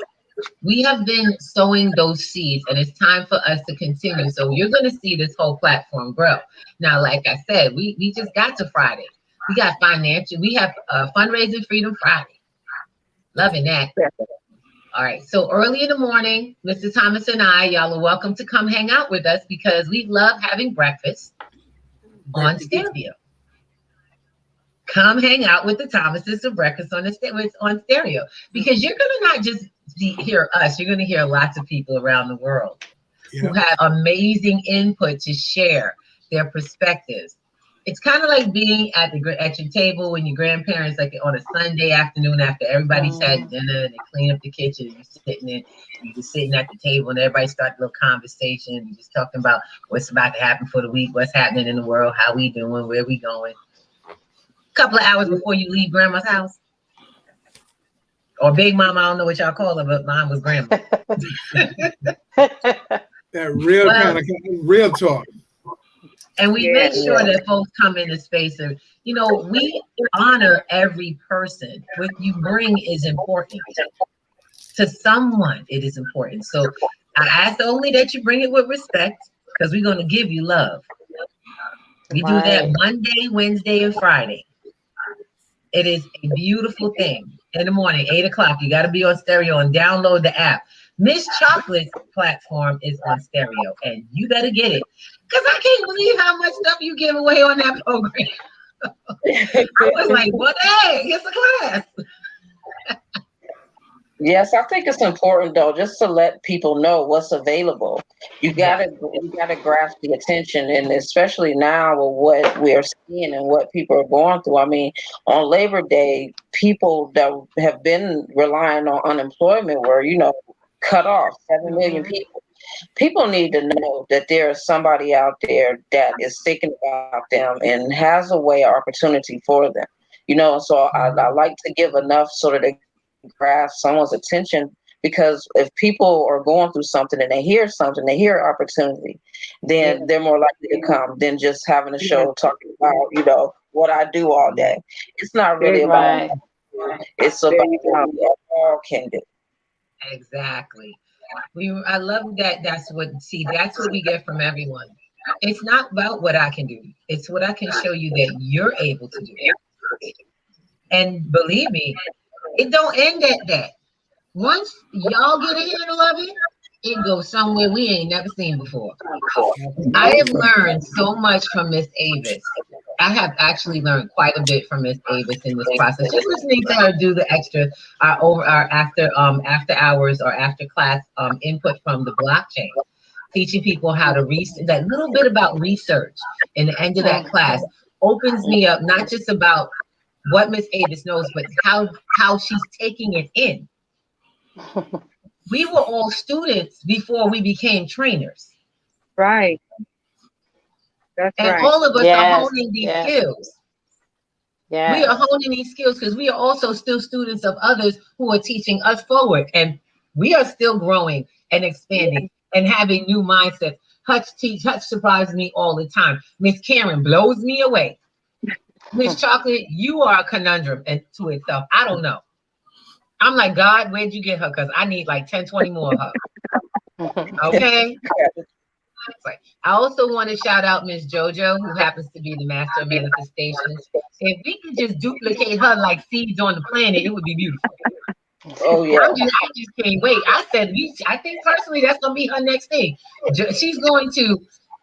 We have been sowing those seeds, and it's time for us to continue. So you're going to see this whole platform grow. Now, like I said, we just got to Friday. We got financial. We have Fundraising Freedom Friday. Loving that. All right. So early in the morning, Mr. Thomas and I, y'all are welcome to come hang out with us because we love having breakfast on stereo. Come hang out with the Thomases for breakfast on stereo, because you're going to not just hear us, you're going to hear lots of people around the world who have amazing input to share their perspectives. It's kind of like being at your table when your grandparents, like on a Sunday afternoon after everybody's had dinner and they clean up the kitchen, you're just sitting at the table and everybody starts a little conversation. You're just talking about what's about to happen for the week, what's happening in the world, how we doing, where we going. Couple of hours before you leave grandma's house, or big mama, I don't know what y'all call her, but mine was grandma. That real kind of real talk. And we make sure that folks come into space and, we honor every person. What you bring is important to someone. It is important. So I ask only that you bring it with respect, because we're going to give you love. We do that Monday, Wednesday, and Friday. It is a beautiful thing. In the morning, 8 o'clock, you got to be on stereo and download the app. Miss Chocolate's platform is on stereo, and you better get it, because I can't believe how much stuff you give away on that program. I was like, what? Hey, it's a class. Yes, I think it's important though, just to let people know what's available. You gotta grasp the attention, and especially now with what we're seeing and what people are going through. I mean, on Labor Day, people that have been relying on unemployment were, cut off. 7 million people. People need to know that there is somebody out there that is thinking about them and has a way or opportunity for them. So I like to give enough so that they grasp someone's attention, because if people are going through something and they hear something, they hear opportunity, then they're more likely to come than just having a show talking about, what I do all day. It's not really about it's about what we all can do. Exactly. I love that. That's what we get from everyone. It's not about what I can do. It's what I can show you that you're able to do. And believe me, it don't end at that. Once y'all get a handle of it, it goes somewhere we ain't never seen before. I have learned so much from Miss Avis. I have actually learned quite a bit from Miss Avis in this process. Just listening to her do the extra our after hours or after class input from the blockchain, teaching people how to that little bit about research in the end of that class opens me up, not just about what Miss Avis knows, but how she's taking it in. We were all students before we became trainers. Right. That's and right. all of us are honing these skills. Yeah. We are honing these skills because we are also still students of others who are teaching us forward. And we are still growing and expanding and having new mindsets. Hutch surprises me all the time. Miss Karen blows me away. Miss Chocolate, you are a conundrum to itself. I don't know. I'm like, God, where'd you get her? Because I need like 10, 20 more of her. Okay? I also want to shout out Miss JoJo, who happens to be the master of manifestations. If we could just duplicate her like seeds on the planet, it would be beautiful. Oh yeah. I just can't wait. I think personally that's going to be her next thing. She's going to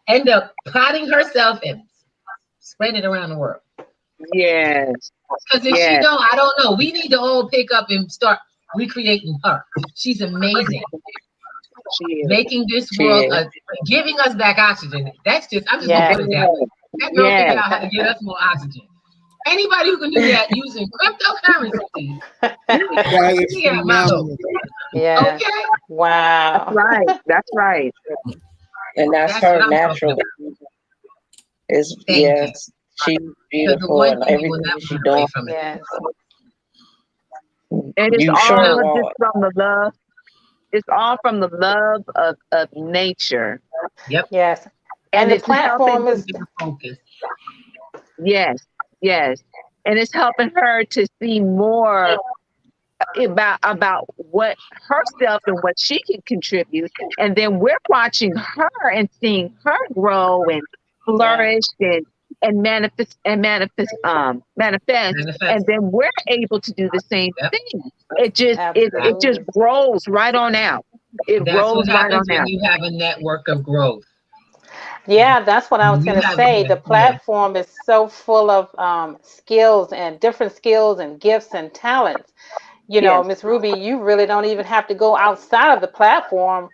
end up potting herself and spreading it around the world. Yes. Because if she don't, I don't know. We need to all pick up and start recreating her. She's amazing. Making this world, giving us back oxygen. That's just, I'm just going to put it that way. That girl figured out how to get us more oxygen. Anybody who can do that using cryptocurrency. Yeah. Okay. Wow. That's right. That's right. And that's her natural. She's beautiful and everything she does. Yes. And it's all just from the love. It's all from the love of nature. Yep. Yes. And the platform is focused. Yes. Yes. And it's helping her to see more about what herself and what she can contribute, and then we're watching her and seeing her grow and flourish and manifest, and then we're able to do the same thing. It just rolls right on out. That's what happens when you have a network of growth. Yeah, that's what I was going to say. The platform is so full of skills and different skills and gifts and talents. You know, Miss Ruby, you really don't even have to go outside of the platform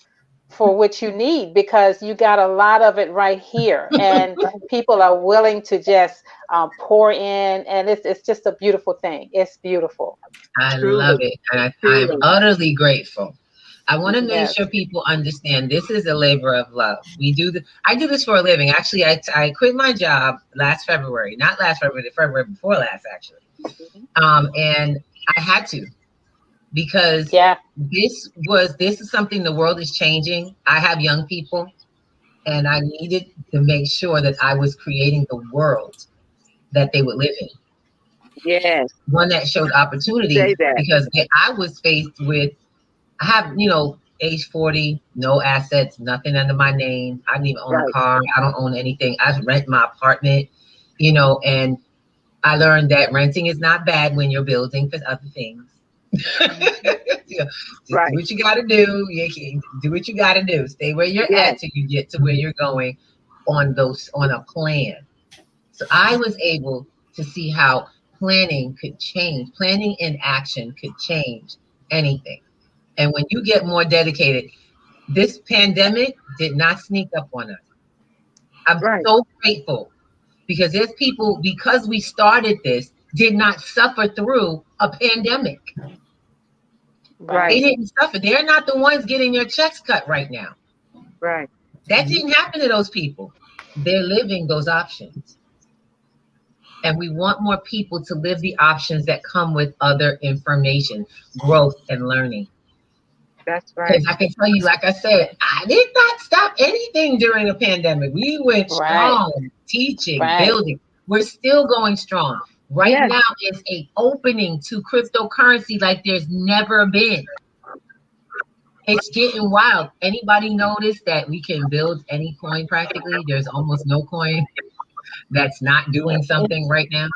for what you need, because you got a lot of it right here, and people are willing to just pour in, and it's just a beautiful thing. It's beautiful. I love it, and I'm utterly grateful. I want to make sure people understand this is a labor of love. I do this for a living. Actually, I quit my job last February, not last February, the February before last, actually. And I had to, because this is something, the world is changing. I have young people, and I needed to make sure that I was creating the world that they would live in. Yes. One that showed opportunity, because I was faced with, I have, age 40, no assets, nothing under my name. I don't even own a car. I don't own anything. I rent my apartment, and I learned that renting is not bad when you're building for other things. Do what you got to do. Do what you got to do. Stay where you're at till you get to where you're going on a plan. So I was able to see how planning could change. Planning in action could change anything. And when you get more dedicated, this pandemic did not sneak up on us. I'm so grateful, because there's people, because we started this, did not suffer through a pandemic. They didn't suffer. They're not the ones getting their checks cut right now. Right. That didn't happen to those people. They're living those options. And we want more people to live the options that come with other information, growth, and learning. That's right. Because I can tell you, like I said, I did not stop anything during the pandemic. We went strong, teaching, building. We're still going strong. Right now is an opening to cryptocurrency like there's never been. It's getting wild. Anybody notice that we can build any coin practically? There's almost no coin that's not doing something right now.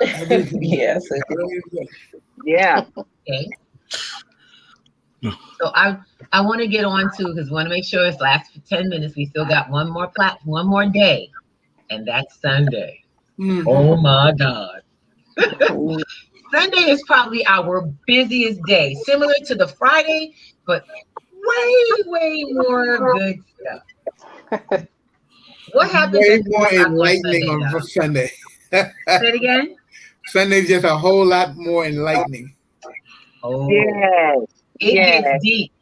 Yes. Yeah. Okay. So I want to get on to, because I want to make sure it's last 10 minutes. We still got one more day, and that's Sunday. Oh my God. Sunday is probably our busiest day, similar to the Friday, but way more good stuff. What happens? Way more enlightening on Sunday. Say it again. Sunday's just a whole lot more enlightening. Oh, yes. It gets deep.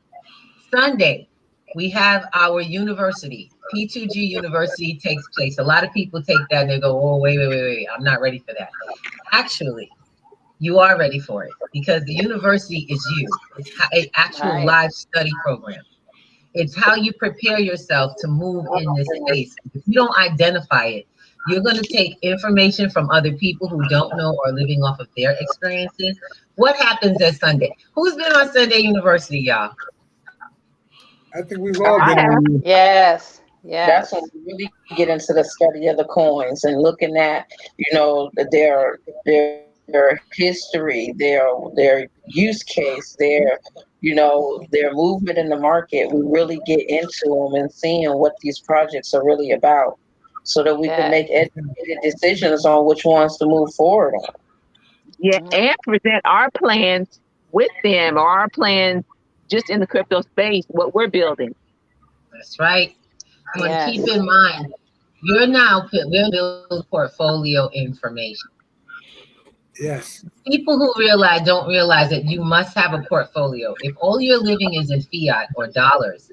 Sunday, we have our university. P2G University takes place. A lot of people take that and they go, oh, wait. I'm not ready for that. Actually, you are ready for it, because the university is you. It's an actual live study program. It's how you prepare yourself to move in this space. If you don't identify it, you're going to take information from other people who don't know or living off of their experiences. What happens at Sunday? Who's been on Sunday University, y'all? I think we've all been on. Yes. That's when we really get into the study of the coins and looking at, their history, their use case, their movement in the market. We really get into them and seeing what these projects are really about, so that we can make educated decisions on which ones to move forward on. Yeah, and present our plans with them, or our plans just in the crypto space, what we're building. That's right. But keep in mind, you're now building portfolio information. Yes. People who don't realize that you must have a portfolio. If all you're living is in fiat or dollars,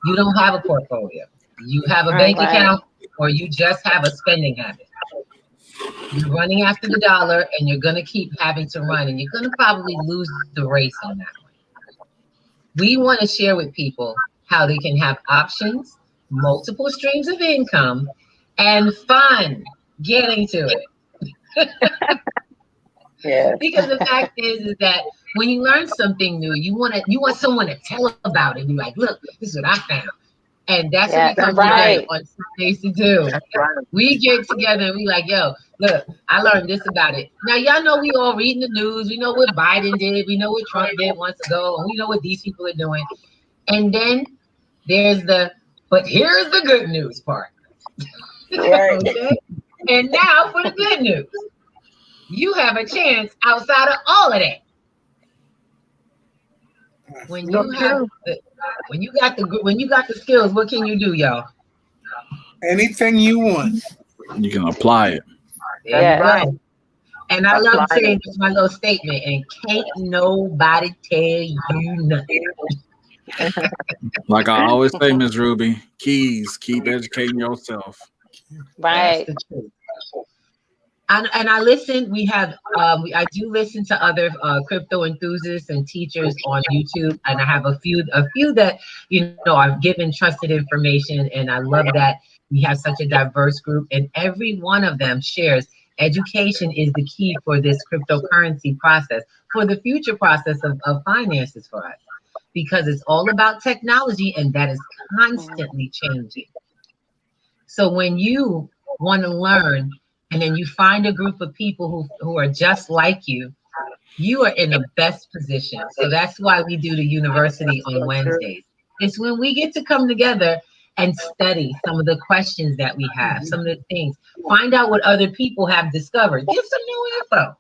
you don't have a portfolio. You have a bank account, or you just have a spending habit. You're running after the dollar, and you're going to keep having to run, and you're going to probably lose the race on that one. We want to share with people how they can have options, multiple streams of income, and fun getting to it. Yeah. Because the fact is that when you learn something new, you want someone to tell about it. You're like, look, this is what I found. And that's what we come together on Sundays to do. We get together and we like, yo, look, I learned this about it. Now, y'all know we all reading the news. We know what Biden did. We know what Trump did months ago. And we know what these people are doing. And then there's but here's the good news part. Right. Okay? And now for the good news. You have a chance outside of all of that. When you got the skills, what can you do, y'all? Anything you want. You can apply it. There you go. And I love saying this, my little statement, and can't nobody tell you nothing. Like I always say, Miss Ruby, keep educating yourself. Right. That's the truth. And I listen. We have I do listen to other crypto enthusiasts and teachers on YouTube, and I have a few that are given trusted information, and I love that we have such a diverse group, and every one of them shares education is the key for this cryptocurrency process, for the future process of finances for us, because it's all about technology, and that is constantly changing. So when you want to learn, and then you find a group of people who are just like you, you are in the best position. So that's why we do the university on Wednesdays. It's when we get to come together and study some of the questions that we have, some of the things, find out what other people have discovered, get some new info.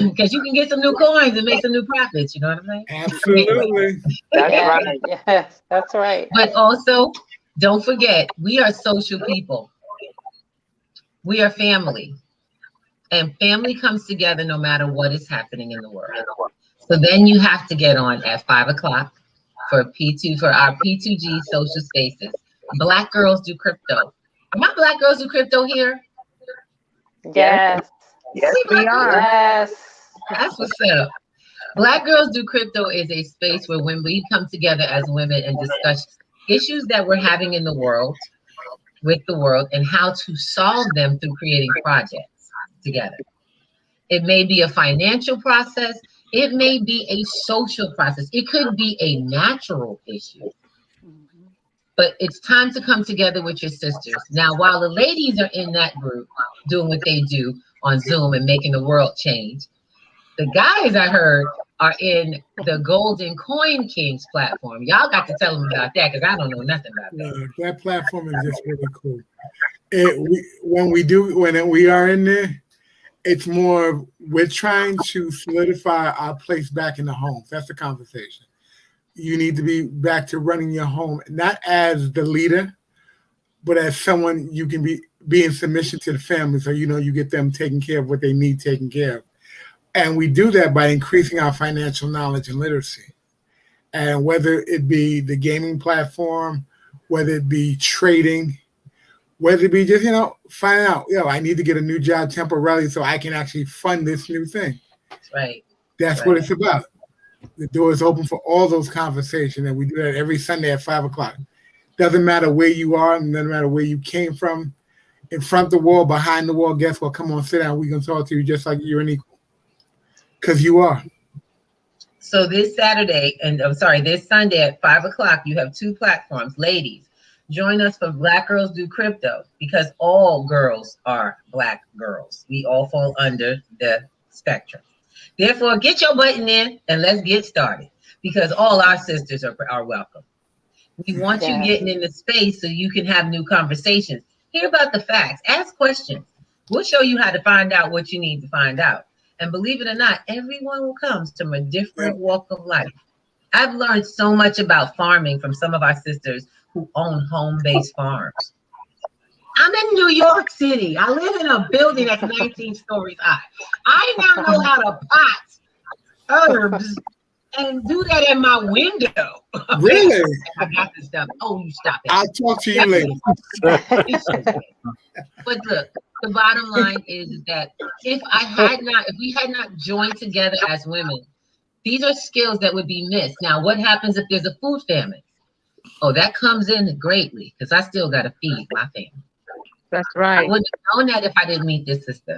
Because you can get some new coins and make some new profits, you know what I'm saying? Absolutely. That's right. Yes, that's right. But also, don't forget, we are social people. We are family, and family comes together no matter what is happening in the world. So then you have to get on at 5:00 for our P2G social spaces. Black girls do crypto. Are my black girls do crypto here? Yes. Yes, we are. Yes. That's what's up. Black Girls Do Crypto is a space where when we come together as women and discuss issues that we're having in the world, with the world, and how to solve them through creating projects together. It may be a financial process. It may be a social process. It could be a natural issue. But it's time to come together with your sisters. Now, while the ladies are in that group doing what they do on Zoom and making the world change, the guys I heard are in the Golden Coin Kings platform. Y'all got to tell them about that, because I don't know nothing about that. That platform is just really cool. When we are in there, it's more, we're trying to solidify our place back in the home. That's the conversation. You need to be back to running your home, not as the leader, but as someone you can be in submission to the family. So, you get them taking care of what they need taken care of. And we do that by increasing our financial knowledge and literacy. And whether it be the gaming platform, whether it be trading, whether it be just, finding out, I need to get a new job temporarily so I can actually fund this new thing. That's right. That's what it's about. The door is open for all those conversations, and we do that every Sunday at 5:00. Doesn't matter where you are, and doesn't matter where you came from, in front of the wall, behind the wall, guess what? Come on, sit down. We can talk to you just like you're an equal. Because you are. So this Sunday at 5:00, you have two platforms. Ladies, join us for Black Girls Do Crypto, because all girls are Black girls. We all fall under the spectrum. Therefore, get your button in and let's get started, because all our sisters are welcome. We want you getting in the space so you can have new conversations. Hear about the facts. Ask questions. We'll show you how to find out what you need to find out. And believe it or not, everyone who comes from a different walk of life. I've learned so much about farming from some of our sisters who own home-based farms. I'm in New York City. I live in a building that's 19 stories high. I now know how to pot herbs and do that in my window. Really? I got this stuff. Oh, you stop it. I'll talk to you later. But look, the bottom line is that if we had not joined together as women, these are skills that would be missed. Now, what happens if there's a food famine? Oh, that comes in greatly, because I still got to feed my family. That's right. I wouldn't have known that if I didn't meet this sister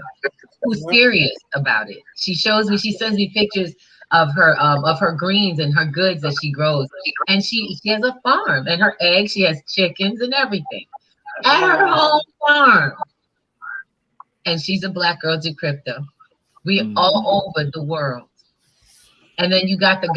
who's serious about it. She shows me, she sends me pictures of her greens and her goods that she grows. And she has a farm, and her eggs, she has chickens and everything at her home farm. And she's a Black girl to crypto. We all over the world. And then you got the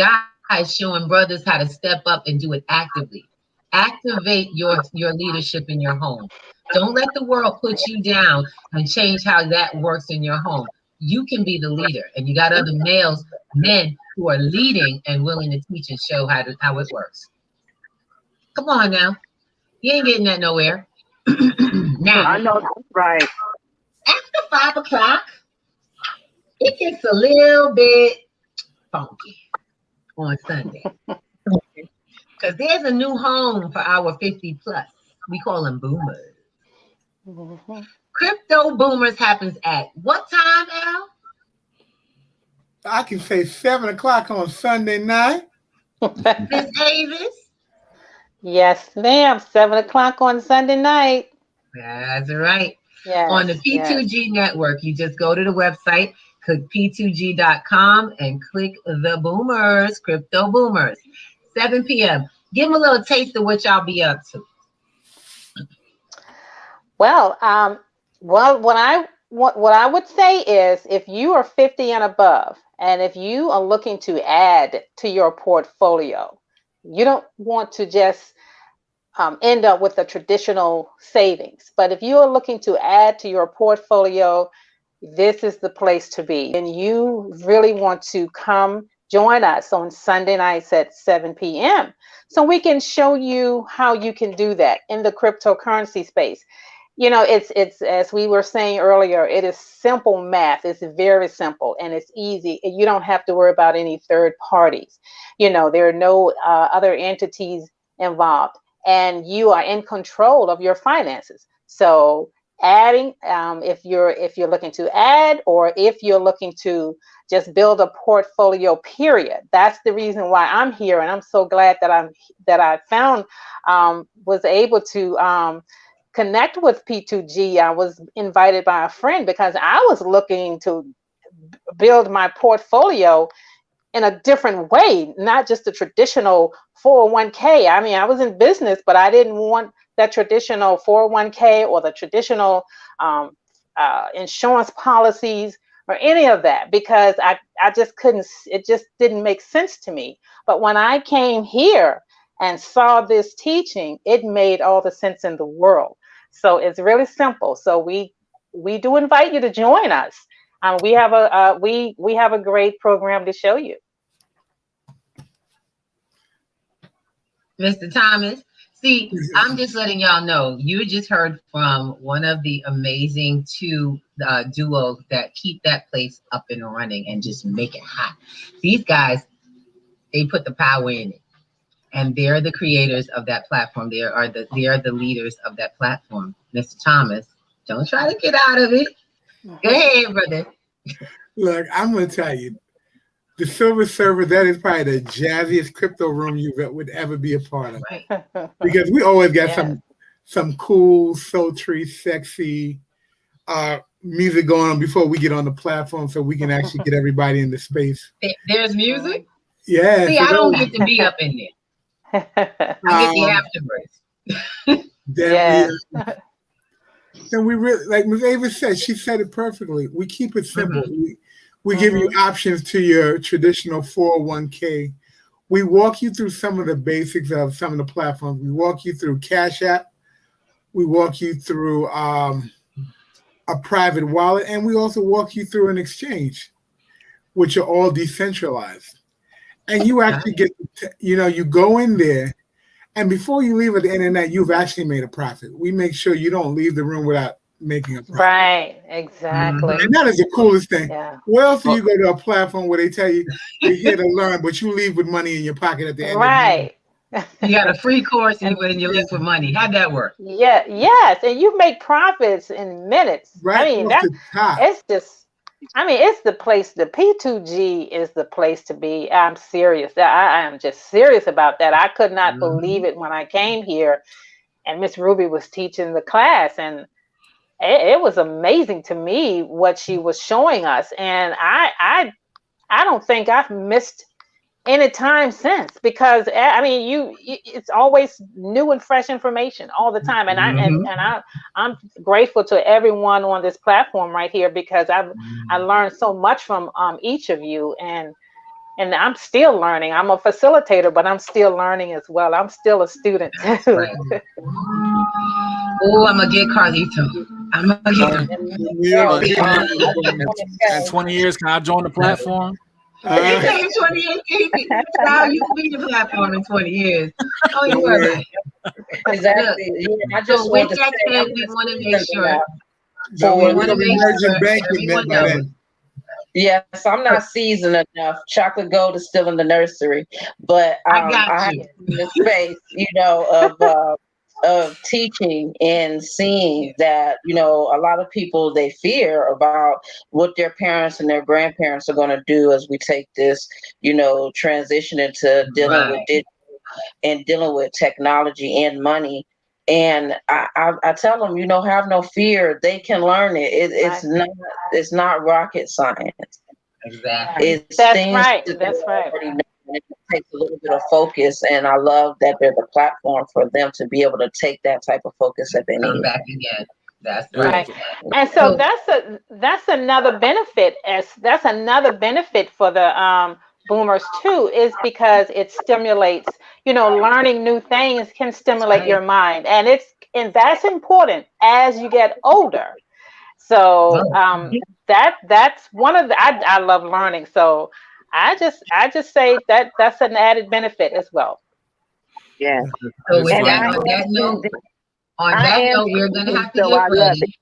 guys showing brothers how to step up and do it actively. Activate your leadership in your home. Don't let the world put you down and change how that works in your home. You can be the leader, and you got other men who are leading and willing to teach and show how it works. Come on now, you ain't getting that nowhere. Now, I know that's right. after 5 o'clock, it gets a little bit funky on Sunday because there's a new home for our 50 plus. We call them boomers. Crypto Boomers happens at what time, Al? I can say 7 o'clock on Sunday night. Miss Davis? Yes, ma'am. 7 o'clock on Sunday night. That's right. Yes, on the P2G network, you just go to the website, click P2G.com, and click the Boomers, Crypto Boomers, 7 p.m. Give them a little taste of what y'all be up to. Well, what I would say is, if you are 50 and above, and if you are looking to add to your portfolio, you don't want to just end up with a traditional savings. But if you are looking to add to your portfolio, this is the place to be. And you really want to come join us on Sunday nights at 7 p.m. so we can show you how you can do that in the cryptocurrency space. You know, it's as we were saying earlier, it is simple math. It's very simple and it's easy. You don't have to worry about any third parties. You know, there are no other entities involved, and you are in control of your finances. So adding, if you're looking to add, or if you're looking to just build a portfolio, period. That's the reason why I'm here, and I'm so glad that I found was able to connect with P2G. I was invited by a friend because I was looking to build my portfolio in a different way, not just the traditional 401k. I mean, I was in business, but I didn't want that traditional 401k or the traditional insurance policies or any of that, because I just couldn't, it just didn't make sense to me. But when I came here and saw this teaching, it made all the sense in the world. So it's really simple. So we do invite you to join us. We have a great program to show you. Mr. Thomas, see, I'm just letting y'all know, you just heard from one of the amazing two duos that keep that place up and running and just make it hot. These guys, they put the power in it. And they're the creators of that platform. They are the leaders of that platform. Mr. Thomas, don't try to get out of it. Go ahead, brother. Look, I'm going to tell you, the Silver Server, that is probably the jazziest crypto room you would ever be a part of. Right. Because we always got some cool, sultry, sexy music going on before we get on the platform, so we can actually get everybody in the space. There's music? Yeah. See, I don't get to be up in there. I get the afterbirth. Then we really, like Ms. Ava said, she said it perfectly. We keep it simple. We give you options to your traditional 401k. We walk you through some of the basics of some of the platforms. We walk you through CASHAPP. We walk you through a private wallet, and we also walk you through an exchange, which are all decentralized. And you actually get, you go in there, and before you leave at the internet, you've actually made a profit. We make sure you don't leave the room without making a profit. Right, exactly. And that is the coolest thing. Yeah. Where else do you go to a platform where they tell you you're here to learn, but you leave with money in your pocket at the end of the day? You got a free course and you leave with money. How'd that work? Yeah, yes, and you make profits in minutes. Right. I mean, it's just, it's the place. The P2G is the place to be. I'm serious. I am just serious about that. I could not believe it when I came here and Miss Ruby was teaching the class, and it was amazing to me what she was showing us, and I don't think I've missed any time since, because I mean it's always new and fresh information all the time, and I'm grateful to everyone on this platform right here, because I learned so much from each of you, and I'm still learning. I'm a facilitator, but I'm still learning as well. I'm still a student too. Right. Oh, I'm gonna get Carlito. I'm gonna get him. At 20 years, can I join the platform? It takes 20 years. How you can be the platform in 20 years? Oh, you worry about it. Exactly. Yeah, I just with that said, we want to make sure. We want to make sure everyone knows. Yes, I'm not seasoned enough. Chocolate Gold is still in the nursery, but I got I you. have the space, of teaching and seeing that, a lot of people, they fear about what their parents and their grandparents are going to do as we take this, transition into dealing with digital and dealing with technology and money. And I tell them, have no fear. They can learn it. It's not rocket science. Exactly. That's right. That's right. It takes a little bit of focus, and I love that there's a platform for them to be able to take that type of focus that they need. Come back again. That's right. And so that's another benefit. That's another benefit for the boomers too, is because it stimulates, learning new things can stimulate your mind, and that's important as you get older. So that's one of the I love learning. So I just say that's an added benefit as well. Yeah. So with on that note, we're gonna have to get ready.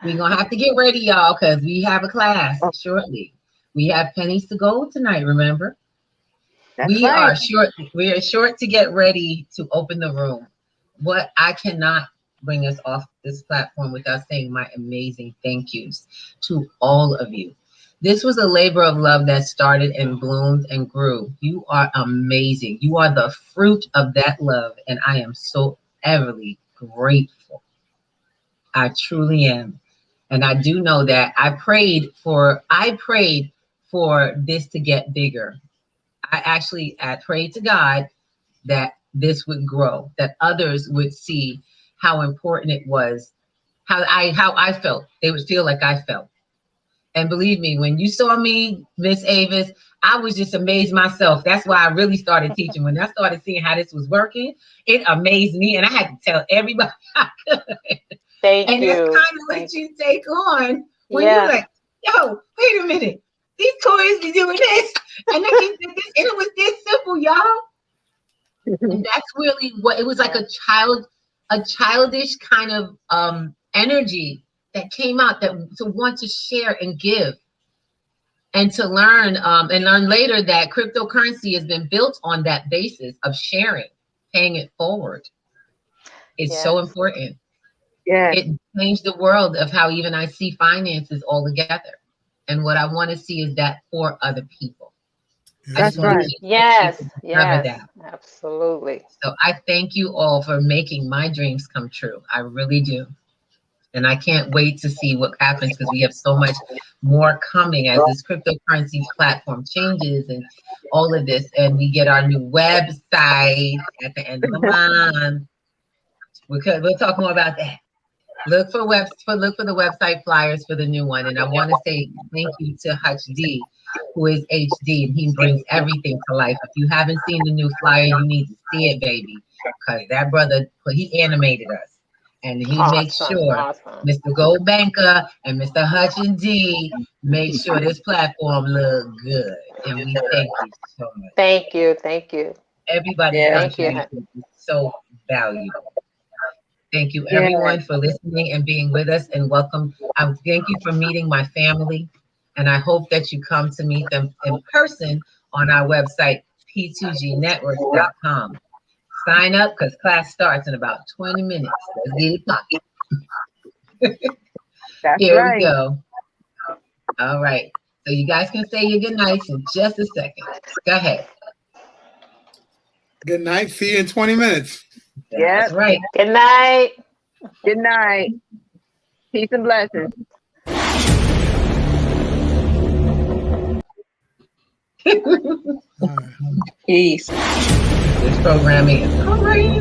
We're gonna have to get ready, y'all, because we have a class shortly. We have pennies to go tonight, remember? We are short to get ready to open the room. What I cannot bring us off this platform without saying my amazing thank yous to all of you. This was a labor of love that started and bloomed and grew. You are amazing. You are the fruit of that love, and I am so everly grateful. I truly am. And I do know that I prayed for this to get bigger. I prayed to God that this would grow, that others would see how important it was, how I felt. They would feel like I felt. And believe me, when you saw me, Miss Avis, I was just amazed myself. That's why I really started teaching. When I started seeing how this was working, it amazed me, and I had to tell everybody I could. Thank and you. That's kind of what you take on when you're like, yo, wait a minute. These toys be doing this, and they just did this, and it was this simple, y'all. And that's really what it was, like a childish kind of energy that came out, that to want to share and give and to learn and learn later that cryptocurrency has been built on that basis of sharing, paying it forward. It's so important. Yeah. It changed the world of how even I see finances all together. And what I want to see is that for other people. That's right. Yes, absolutely. So I thank you all for making my dreams come true. I really do. And I can't wait to see what happens, because we have so much more coming as this cryptocurrency platform changes and all of this. And we get our new website at the end of the month. We'll talk more about that. Look for the website flyers for the new one. And I want to say thank you to Hutch D, who is HD, and he brings everything to life. If you haven't seen the new flyer, you need to see it, baby, because that brother, he animated us, and he makes sure Mr. Goldbanker and Mr. Hutch D make sure this platform look good. And we thank you so much. Thank you. Everybody, thank you. It's so valuable. Thank you, everyone, for listening and being with us, and welcome. I thank you for meeting my family, and I hope that you come to meet them in person on our website, P2G Networks.com. Sign up, because class starts in about 20 minutes. Let's get it popping. Here we go. All right. So you guys can say your good nights in just a second. Go ahead. Good night. See you in 20 minutes. That's right. Good night. Good night. Peace and blessings. Peace. This programming is great.